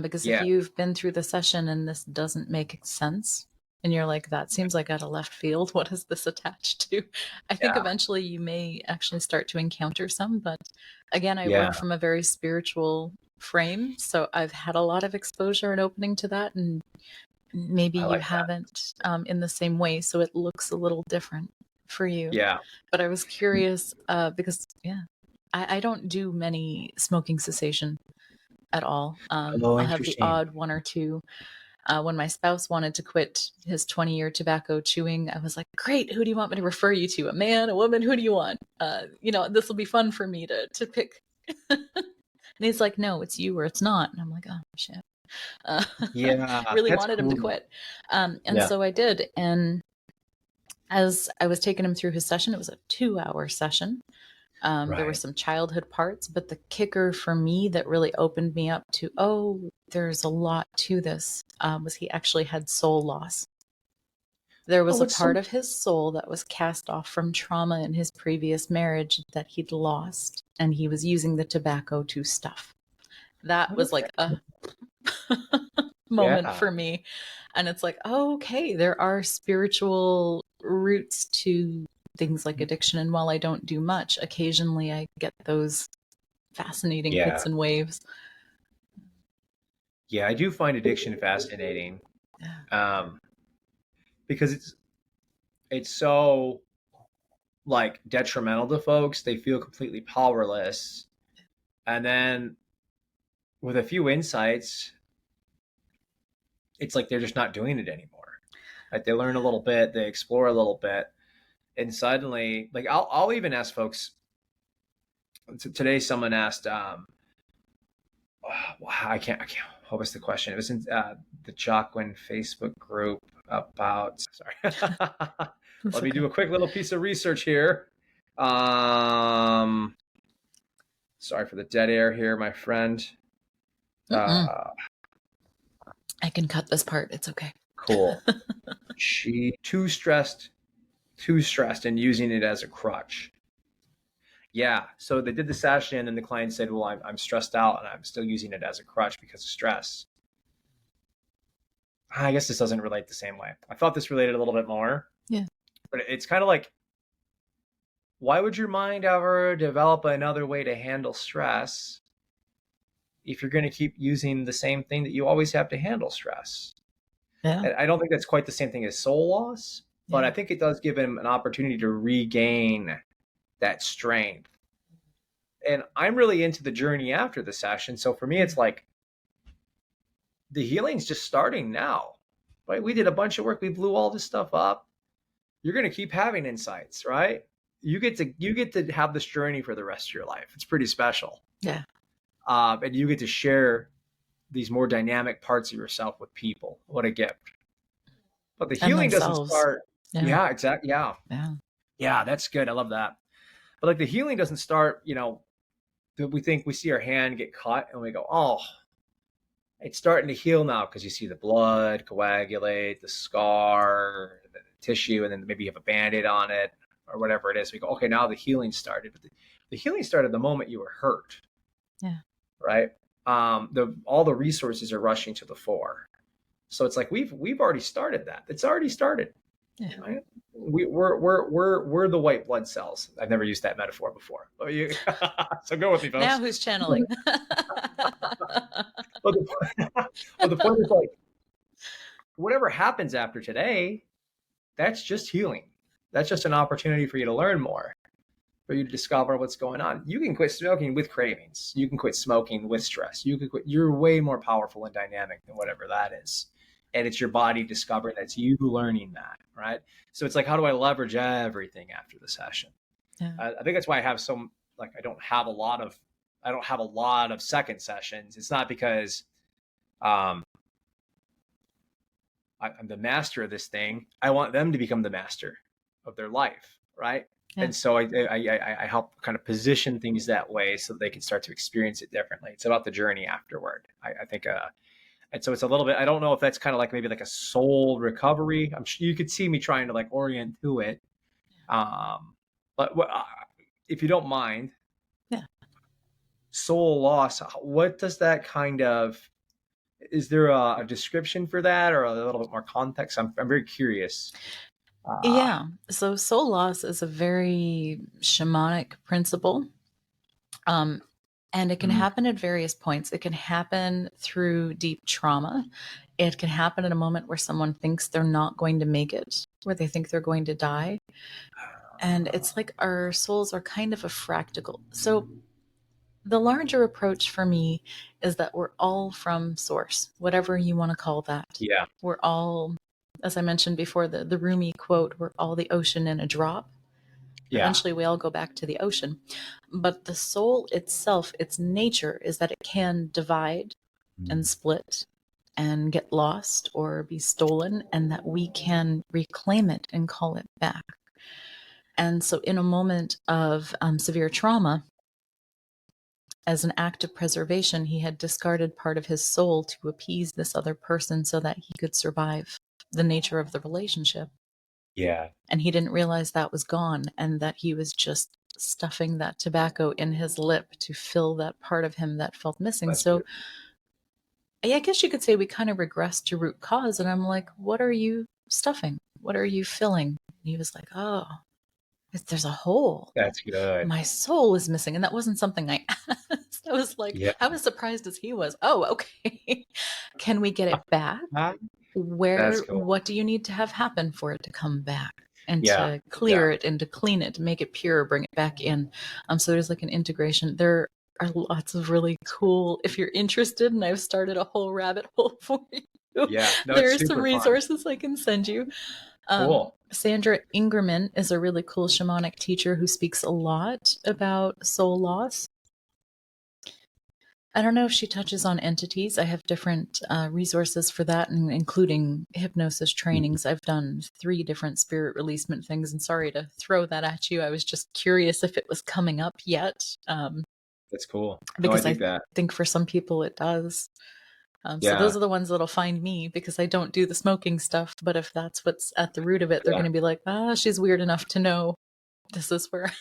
Because if yeah, you've been through the session and this doesn't make sense, and you're like, that seems like out of left field, what is this attached to? I think yeah, eventually you may actually start to encounter some. But again, I yeah. work from a very spiritual frame. So I've had a lot of exposure and opening to that. And maybe I you like that. haven't in the same way. So it looks a little different for you. Yeah. But I was curious because, yeah, I don't do many smoking cessation at all. Oh, I'll have the interesting. odd one or two. When my spouse wanted to quit his 20-year tobacco chewing, I was like, great, who do you want me to refer you to? A man, a woman, who do you want? This will be fun for me to pick. And he's like, no, it's you or it's not. And I'm like, oh, shit. Yeah, Really that's wanted him to cool. quit. So I did. And as I was taking him through his session, it was a 2-hour session. There were some childhood parts, but the kicker for me that really opened me up to, there's a lot to this, was he actually had soul loss. There was a part of his soul that was cast off from trauma in his previous marriage that he'd lost, and he was using the tobacco to stuff. That was like a moment for me. And it's like, okay, there are spiritual roots to things like addiction. And while I don't do much, occasionally I get those fascinating hits and waves. Yeah, I do find addiction fascinating. Because it's so like detrimental to folks. They feel completely powerless. And then with a few insights, it's like they're just not doing it anymore. Like they learn a little bit, they explore a little bit, and suddenly, like I'll even ask folks. Today, someone asked, I can't. What was the question? It was in the Jockwin Facebook group about. Sorry, let me do a quick little piece of research here. Sorry for the dead air here, my friend. I can cut this part. It's okay. Cool. She too stressed and using it as a crutch. Yeah. So they did the session and the client said, well, I'm stressed out and I'm still using it as a crutch because of stress. I guess this doesn't relate the same way. I thought this related a little bit more. Yeah. But it's kind of like, why would your mind ever develop another way to handle stress if you're going to keep using the same thing that you always have to handle stress? Yeah. I don't think that's quite the same thing as soul loss, but I think it does give him an opportunity to regain that strength. And I'm really into the journey after the session. So for me, it's like the healing's just starting now, right? We did a bunch of work. We blew all this stuff up. You're going to keep having insights, right? You get to have this journey for the rest of your life. It's pretty special. Yeah. And you get to share these more dynamic parts of yourself with people. What a gift. But the healing doesn't start. Yeah, exactly. Yeah. Yeah, that's good. I love that. But like the healing doesn't start, we think we see our hand get cut and we go, oh, it's starting to heal now because you see the blood coagulate, the scar, the tissue, and then maybe you have a Band-Aid on it or whatever it is. We go, okay, now the healing started. But the healing started the moment you were hurt. Yeah. Right? All the resources are rushing to the fore. So it's like we've already started that. It's already started. Yeah. Right? We're the white blood cells. I've never used that metaphor before. So go with me, folks. Now who's channeling? But the point is like, whatever happens after today, that's just healing. That's just an opportunity for you to learn more, for you to discover what's going on. You can quit smoking with cravings. You can quit smoking with stress. You can quit. You're way more powerful and dynamic than whatever that is. And it's your body discovering that's you learning that, right? So it's like, how do I leverage everything after the session? Yeah. I think that's why I have I don't have a lot of second sessions. It's not because I'm the master of this thing. I want them to become the master of their life, right? Yeah. And so I help kind of position things that way so that they can start to experience it differently. It's about the journey afterward. I think and so it's a little bit, I don't know if that's kind of like maybe like a soul recovery. I'm sure you could see me trying to like orient to it. But if you don't mind, soul loss, what does that kind of, is there a description for that or a little bit more context? I'm very curious. So soul loss is a very shamanic principle. And it can happen at various points. It can happen through deep trauma. It can happen at a moment where someone thinks they're not going to make it, where they think they're going to die. And it's like our souls are kind of a fractal. So the larger approach for me is that we're all from source, whatever you want to call that. Yeah. We're all, as I mentioned before, the Rumi quote, we're all the ocean in a drop. Yeah. Eventually we all go back to the ocean. But the soul itself, its nature is that it can divide and split and get lost or be stolen, and that we can reclaim it and call it back. And so in a moment of severe trauma, as an act of preservation, he had discarded part of his soul to appease this other person so that he could survive the nature of the relationship. Yeah. And he didn't realize that was gone, and that he was just stuffing that tobacco in his lip to fill that part of him that felt missing. That's So good. I guess you could say we kind of regressed to root cause. And I'm like, what are you stuffing? What are you filling? And he was like, oh, there's a hole. That's good. My soul is missing. And that wasn't something I asked. I was like, Yeah. I was surprised as he was. Oh, okay. Can we get it back? That's cool. What do you need to have happen for it to come back? And Yeah. to clear it and to clean it, to make it pure, bring it back in. So there's like an integration. There are lots of really cool, if you're interested, and I've started a whole rabbit hole for you. Yeah. No, there it's are some super fun. resources I can send you. Cool. Sandra Ingerman is a really cool shamanic teacher who speaks a lot about soul loss. I don't know if she touches on entities. I have different resources for that, including hypnosis trainings. I've done 3 different spirit releasement things, and sorry to throw that at you. I was just curious if it was coming up yet. That's cool. Because I think for some people it does. Yeah. So those are the ones that'll find me, because I don't do the smoking stuff. But if that's what's at the root of it, they're going to be like, she's weird enough to know this is where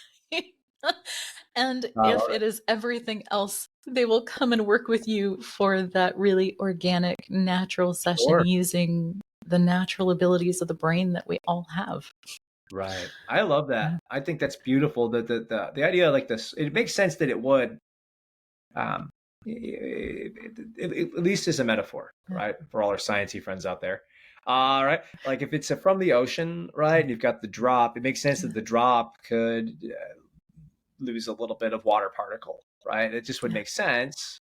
And if it is everything else, they will come and work with you for that really organic, natural session using the natural abilities of the brain that we all have. Right. I love that. Yeah. I think that's beautiful. The idea like this, it makes sense that it would, at least as a metaphor, right? For all our sciencey friends out there. Right. Like if it's from the ocean, right, and you've got the drop, it makes sense that the drop could lose a little bit of water particle, right? It just would make sense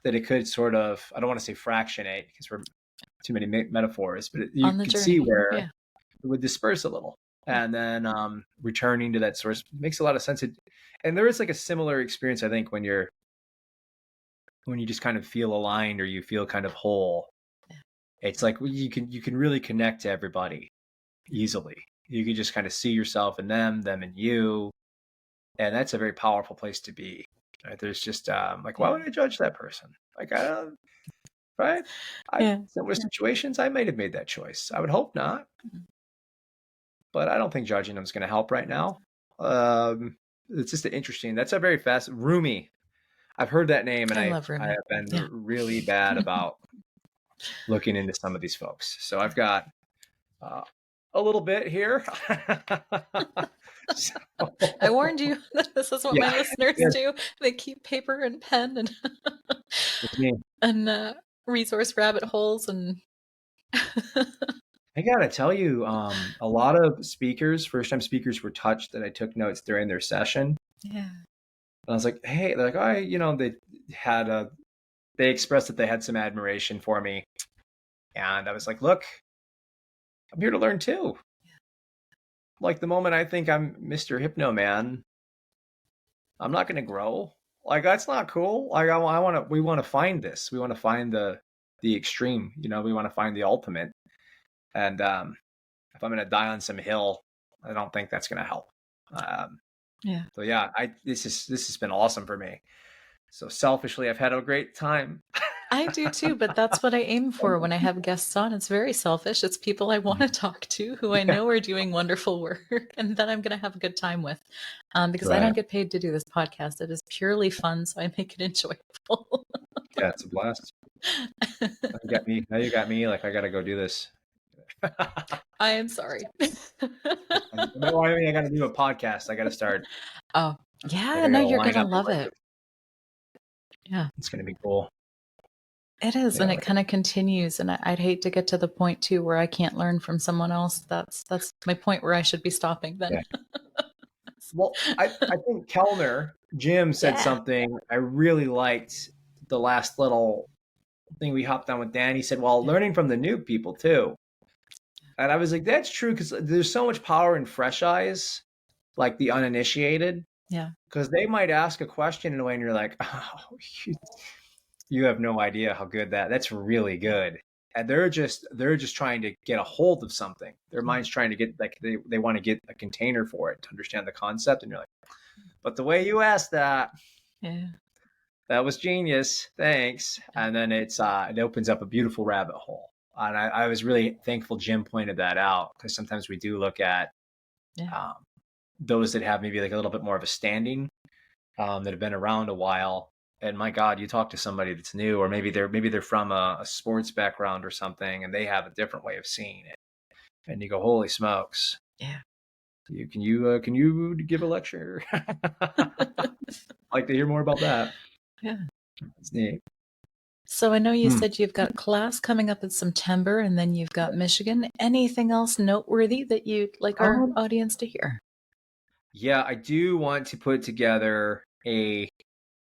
that it could sort of, I don't want to say fractionate because we're too many metaphors, but you can see where it would disperse a little. And then returning to that source makes a lot of sense. And there is like a similar experience, I think, when you just kind of feel aligned or you feel kind of whole. It's like you can really connect to everybody easily. You can just kind of see yourself in them in you. And that's a very powerful place to be. Right? There's just like, why would I judge that person? Like, I don't, right? Similar situations, I might have made that choice. I would hope not. But I don't think judging them is going to help right now. It's just interesting. That's a very fast Rumi. I've heard that name, and I have been really bad about looking into some of these folks. So I've got a little bit here. So, I warned you. This is what my listeners do. They keep paper and pen and resource rabbit holes. And I gotta tell you, a lot of speakers, first-time speakers, were touched that I took notes during their session. Yeah. And I was like, hey, they're like, they expressed that they had some admiration for me. And I was like, look, I'm here to learn too. Like the moment I think I'm Mr. Hypno Man, I'm not going to grow. Like that's not cool. Like we want to find this. We want to find the extreme. We want to find the ultimate. And if I'm going to die on some hill, I don't think that's going to help. So yeah, this has been awesome for me. So selfishly, I've had a great time. I do too, but that's what I aim for when I have guests on. It's very selfish. It's people I want to talk to who I know are doing wonderful work and that I'm going to have a good time with. Because I don't get paid to do this podcast. It is purely fun, so I make it enjoyable. Yeah, it's a blast. Now you got me. Like I got to go do this. I am sorry. No, I mean, I got to do a podcast. I got to start. Oh, yeah. No, you're going to love it. Yeah. It's going to be cool. It is, and it kind of continues. And I'd hate to get to the point too where I can't learn from someone else. That's my point where I should be stopping then. Yeah. Well, I think Kellner Jim said Yeah. something I really liked. The last little thing we hopped on with Dan, he said, well, learning from the new people too. And I was like, that's true, because there's so much power in fresh eyes, like the uninitiated, Yeah. because they might ask a question in a way and you're like, oh, you have no idea how good that's really good. And they're just trying to get a hold of something. Their mind's trying to get, like, they want to get a container for it to understand the concept. And you're like, but the way you asked that, Yeah. that was genius. Thanks. And then it opens up a beautiful rabbit hole. And I was really thankful Jim pointed that out, because sometimes we do look at Yeah. those that have maybe like a little bit more of a standing, that have been around a while. And my God, you talk to somebody that's new, or maybe they're from a sports background or something, and they have a different way of seeing it. And you go, holy smokes. Yeah. Can you give a lecture? I'd like to hear more about that. Yeah. It's neat. So I know you said you've got class coming up in September, and then you've got Michigan. Anything else noteworthy that you'd like our audience to hear? Yeah, I do want to put together a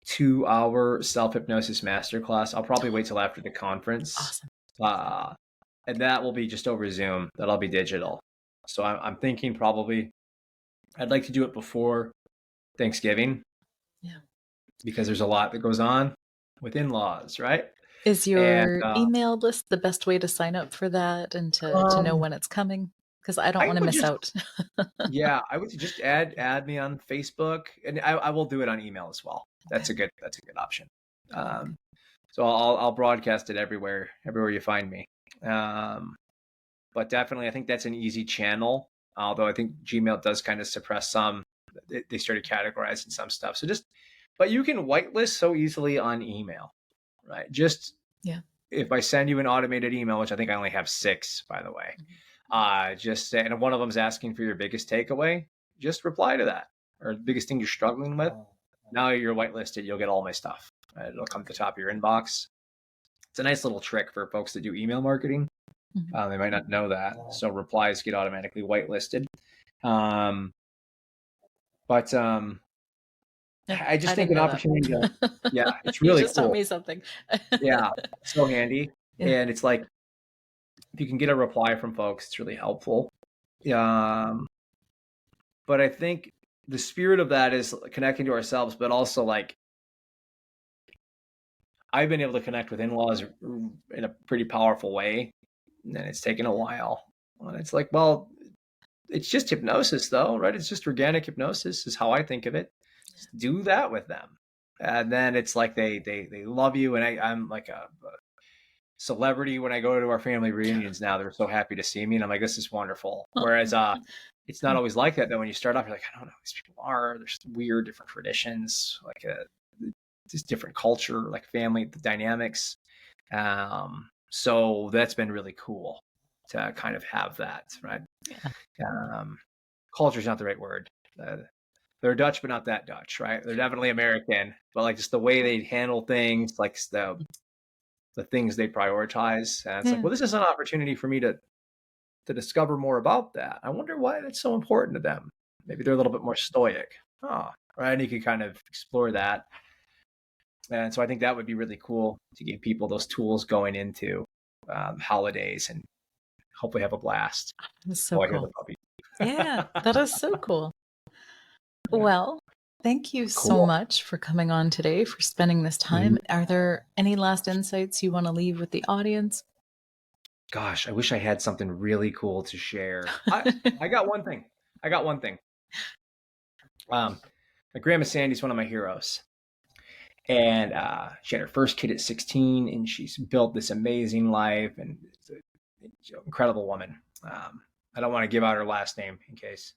2-hour self-hypnosis masterclass. I'll probably wait till after the conference. Awesome. And that will be just over Zoom. That'll be digital. So I'm thinking probably I'd like to do it before Thanksgiving. Yeah. Because there's a lot that goes on with in-laws, right? Is your email list the best way to sign up for that and to know when it's coming? Because I don't want to miss out. Yeah, I would just add me on Facebook, and I will do it on email as well. That's a good option. So I'll broadcast it everywhere you find me. But definitely, I think that's an easy channel. Although I think Gmail does kind of suppress some. They started categorizing some stuff. But you can whitelist so easily on email, right? Just if I send you an automated email, which I think I only have 6, by the way, just say, and if one of them is asking for your biggest takeaway, just reply to that, or the biggest thing you're struggling with. Now you're whitelisted. You'll get all my stuff. It'll come to the top of your inbox. It's a nice little trick for folks that do email marketing. They might not know that. So replies get automatically whitelisted. I just think an opportunity to, it's really you just cool. taught me something. Yeah, it's so handy. Yeah. And it's like, if you can get a reply from folks, it's really helpful. But I think the spirit of that is connecting to ourselves, but also, like, I've been able to connect with in-laws in a pretty powerful way, and it's taken a while. And it's like, well, it's just hypnosis though, right? It's just organic hypnosis is how I think of it. Just do that with them. And then it's like they love you. And I'm like a celebrity when I go to our family reunions now. They're so happy to see me. And I'm like, this is wonderful. Whereas it's not always like that though. When you start off, you're like, I don't know who these people are. There's weird, different traditions, like just different culture, like family, the dynamics. So that's been really cool to kind of have that, right? Culture is not the right word. They're Dutch, but not that Dutch, right? They're definitely American, but like just the way they handle things, like the things they prioritize. And it's like, well, this is an opportunity for me to discover more about that. I wonder why that's so important to them. Maybe they're a little bit more stoic. Right? And you can kind of explore that. And so I think that would be really cool to give people those tools going into holidays, and hopefully have a blast. That's so cool. Yeah, that is so cool. Yeah. Well, thank you so much for coming on today, for spending this time. Are there any last insights you want to leave with the audience? Gosh, I wish I had something really cool to share. I got one thing. My grandma Sandy's one of my heroes. And she had her first kid at 16, and she's built this amazing life, and it's an incredible woman. I don't want to give out her last name in case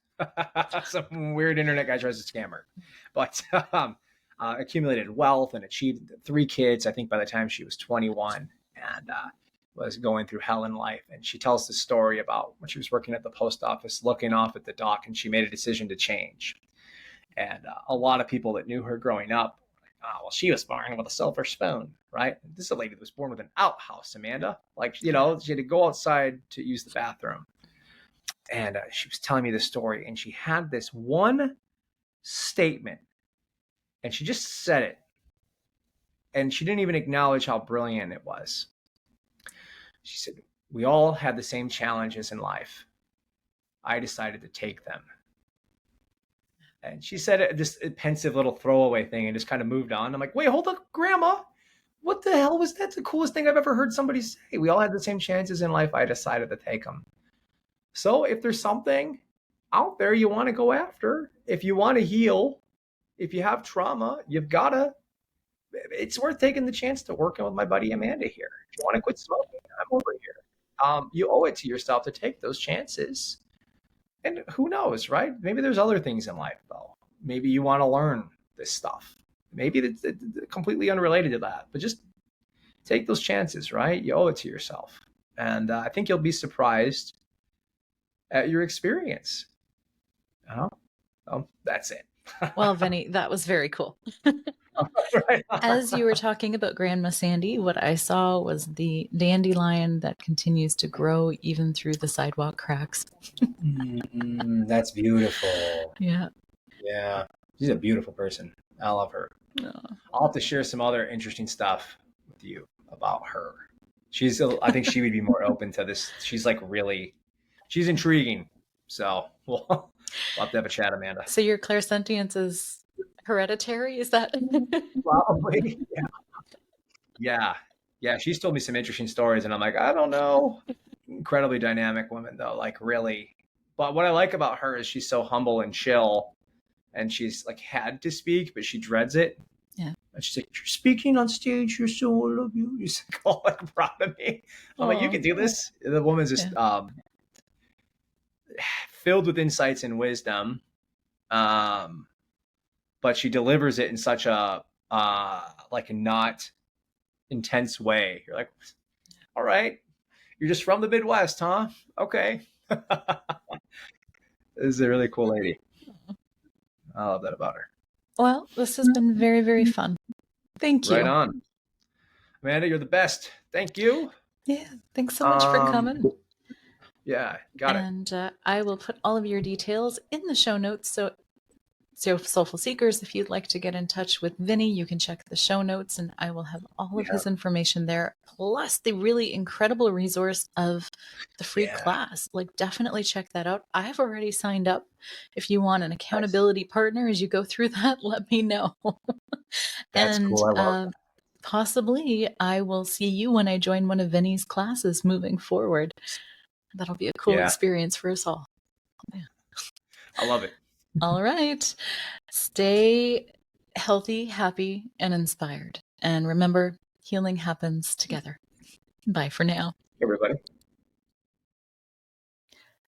some weird internet guy tries to scam her. But accumulated wealth and achieved 3 kids, I think, by the time she was 21, and was going through hell in life. And she tells the story about when she was working at the post office, looking off at the dock, and she made a decision to change. And a lot of people that knew her growing up, well, she was born with a silver spoon, right? This is a lady that was born with an outhouse, Amanda. Like, she had to go outside to use the bathroom. And she was telling me this story, and she had this one statement And she just said it. And she didn't even acknowledge how brilliant it was. She said, we all had the same challenges in life. I decided to take them. And she said it, this pensive little throwaway thing, and just kind of moved on. I'm like, wait, hold up, Grandma. What the hell was that? The coolest thing I've ever heard somebody say. We all had the same chances in life. I decided to take them. So if there's something out there you want to go after, if you want to heal, if you have trauma, you've got to, it's worth taking the chance to working with my buddy Amanda here. If you want to quit smoking, I'm over here. You owe it to yourself to take those chances. And who knows, right? Maybe there's other things in life, though. Maybe you want to learn this stuff. Maybe it's completely unrelated to that. But just take those chances, right? You owe it to yourself. And I think you'll be surprised at your experience. That's it. Well, Vinnie, that was very cool. Right. As you were talking about Grandma Sandy, what I saw was the dandelion that continues to grow even through the sidewalk cracks. That's beautiful. Yeah. Yeah. She's a beautiful person. I love her. I'll have to share some other interesting stuff with you about her. I think she would be more open to this. She's she's intriguing. So we'll have to have a chat, Amanda. So your clairsentience is hereditary? Is that? Probably. Yeah. She's told me some interesting stories, and I'm like, I don't know. Incredibly dynamic woman, though, like really. But what I like about her is she's so humble and chill, and she's like had to speak, but she dreads it. Yeah. And she's like, you're speaking on stage. You're so, I love you. You're so proud of me. I'm like, you can do this. The woman's just filled with insights and wisdom. But she delivers it in such a like a not intense way. You're like, all right, you're just from the Midwest, huh? Okay. This is a really cool lady. I love that about her. Well, this has been very, very fun. Thank you. Right on. Amanda, you're the best. Thank you. Yeah, thanks so much for coming. Yeah, got it. And I will put all of your details in the show notes. So Soulful Seekers, if you'd like to get in touch with Vinnie, you can check the show notes, and I will have all of his information there, plus the really incredible resource of the free class. Like, definitely check that out. I've already signed up. If you want an accountability partner as you go through that, let me know. That's cool. I love that. Possibly I will see you when I join one of Vinnie's classes moving forward. That'll be a cool experience for us all. Yeah. I love it. All right. Stay healthy, happy, and inspired. And remember, healing happens together. Bye for now. Everybody.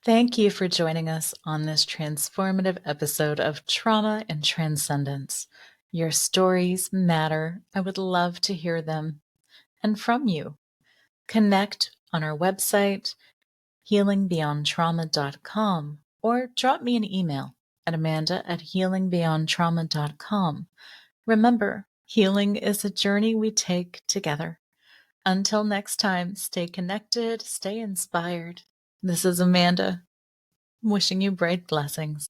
Thank you for joining us on this transformative episode of Trauma and Transcendence. Your stories matter. I would love to hear them and from you. Connect on our website, healingbeyondtrauma.com, or drop me an email at amanda@healingbeyondtrauma.com. Remember, healing is a journey we take together. Until next time, stay connected, stay inspired. This is Amanda, wishing you bright blessings.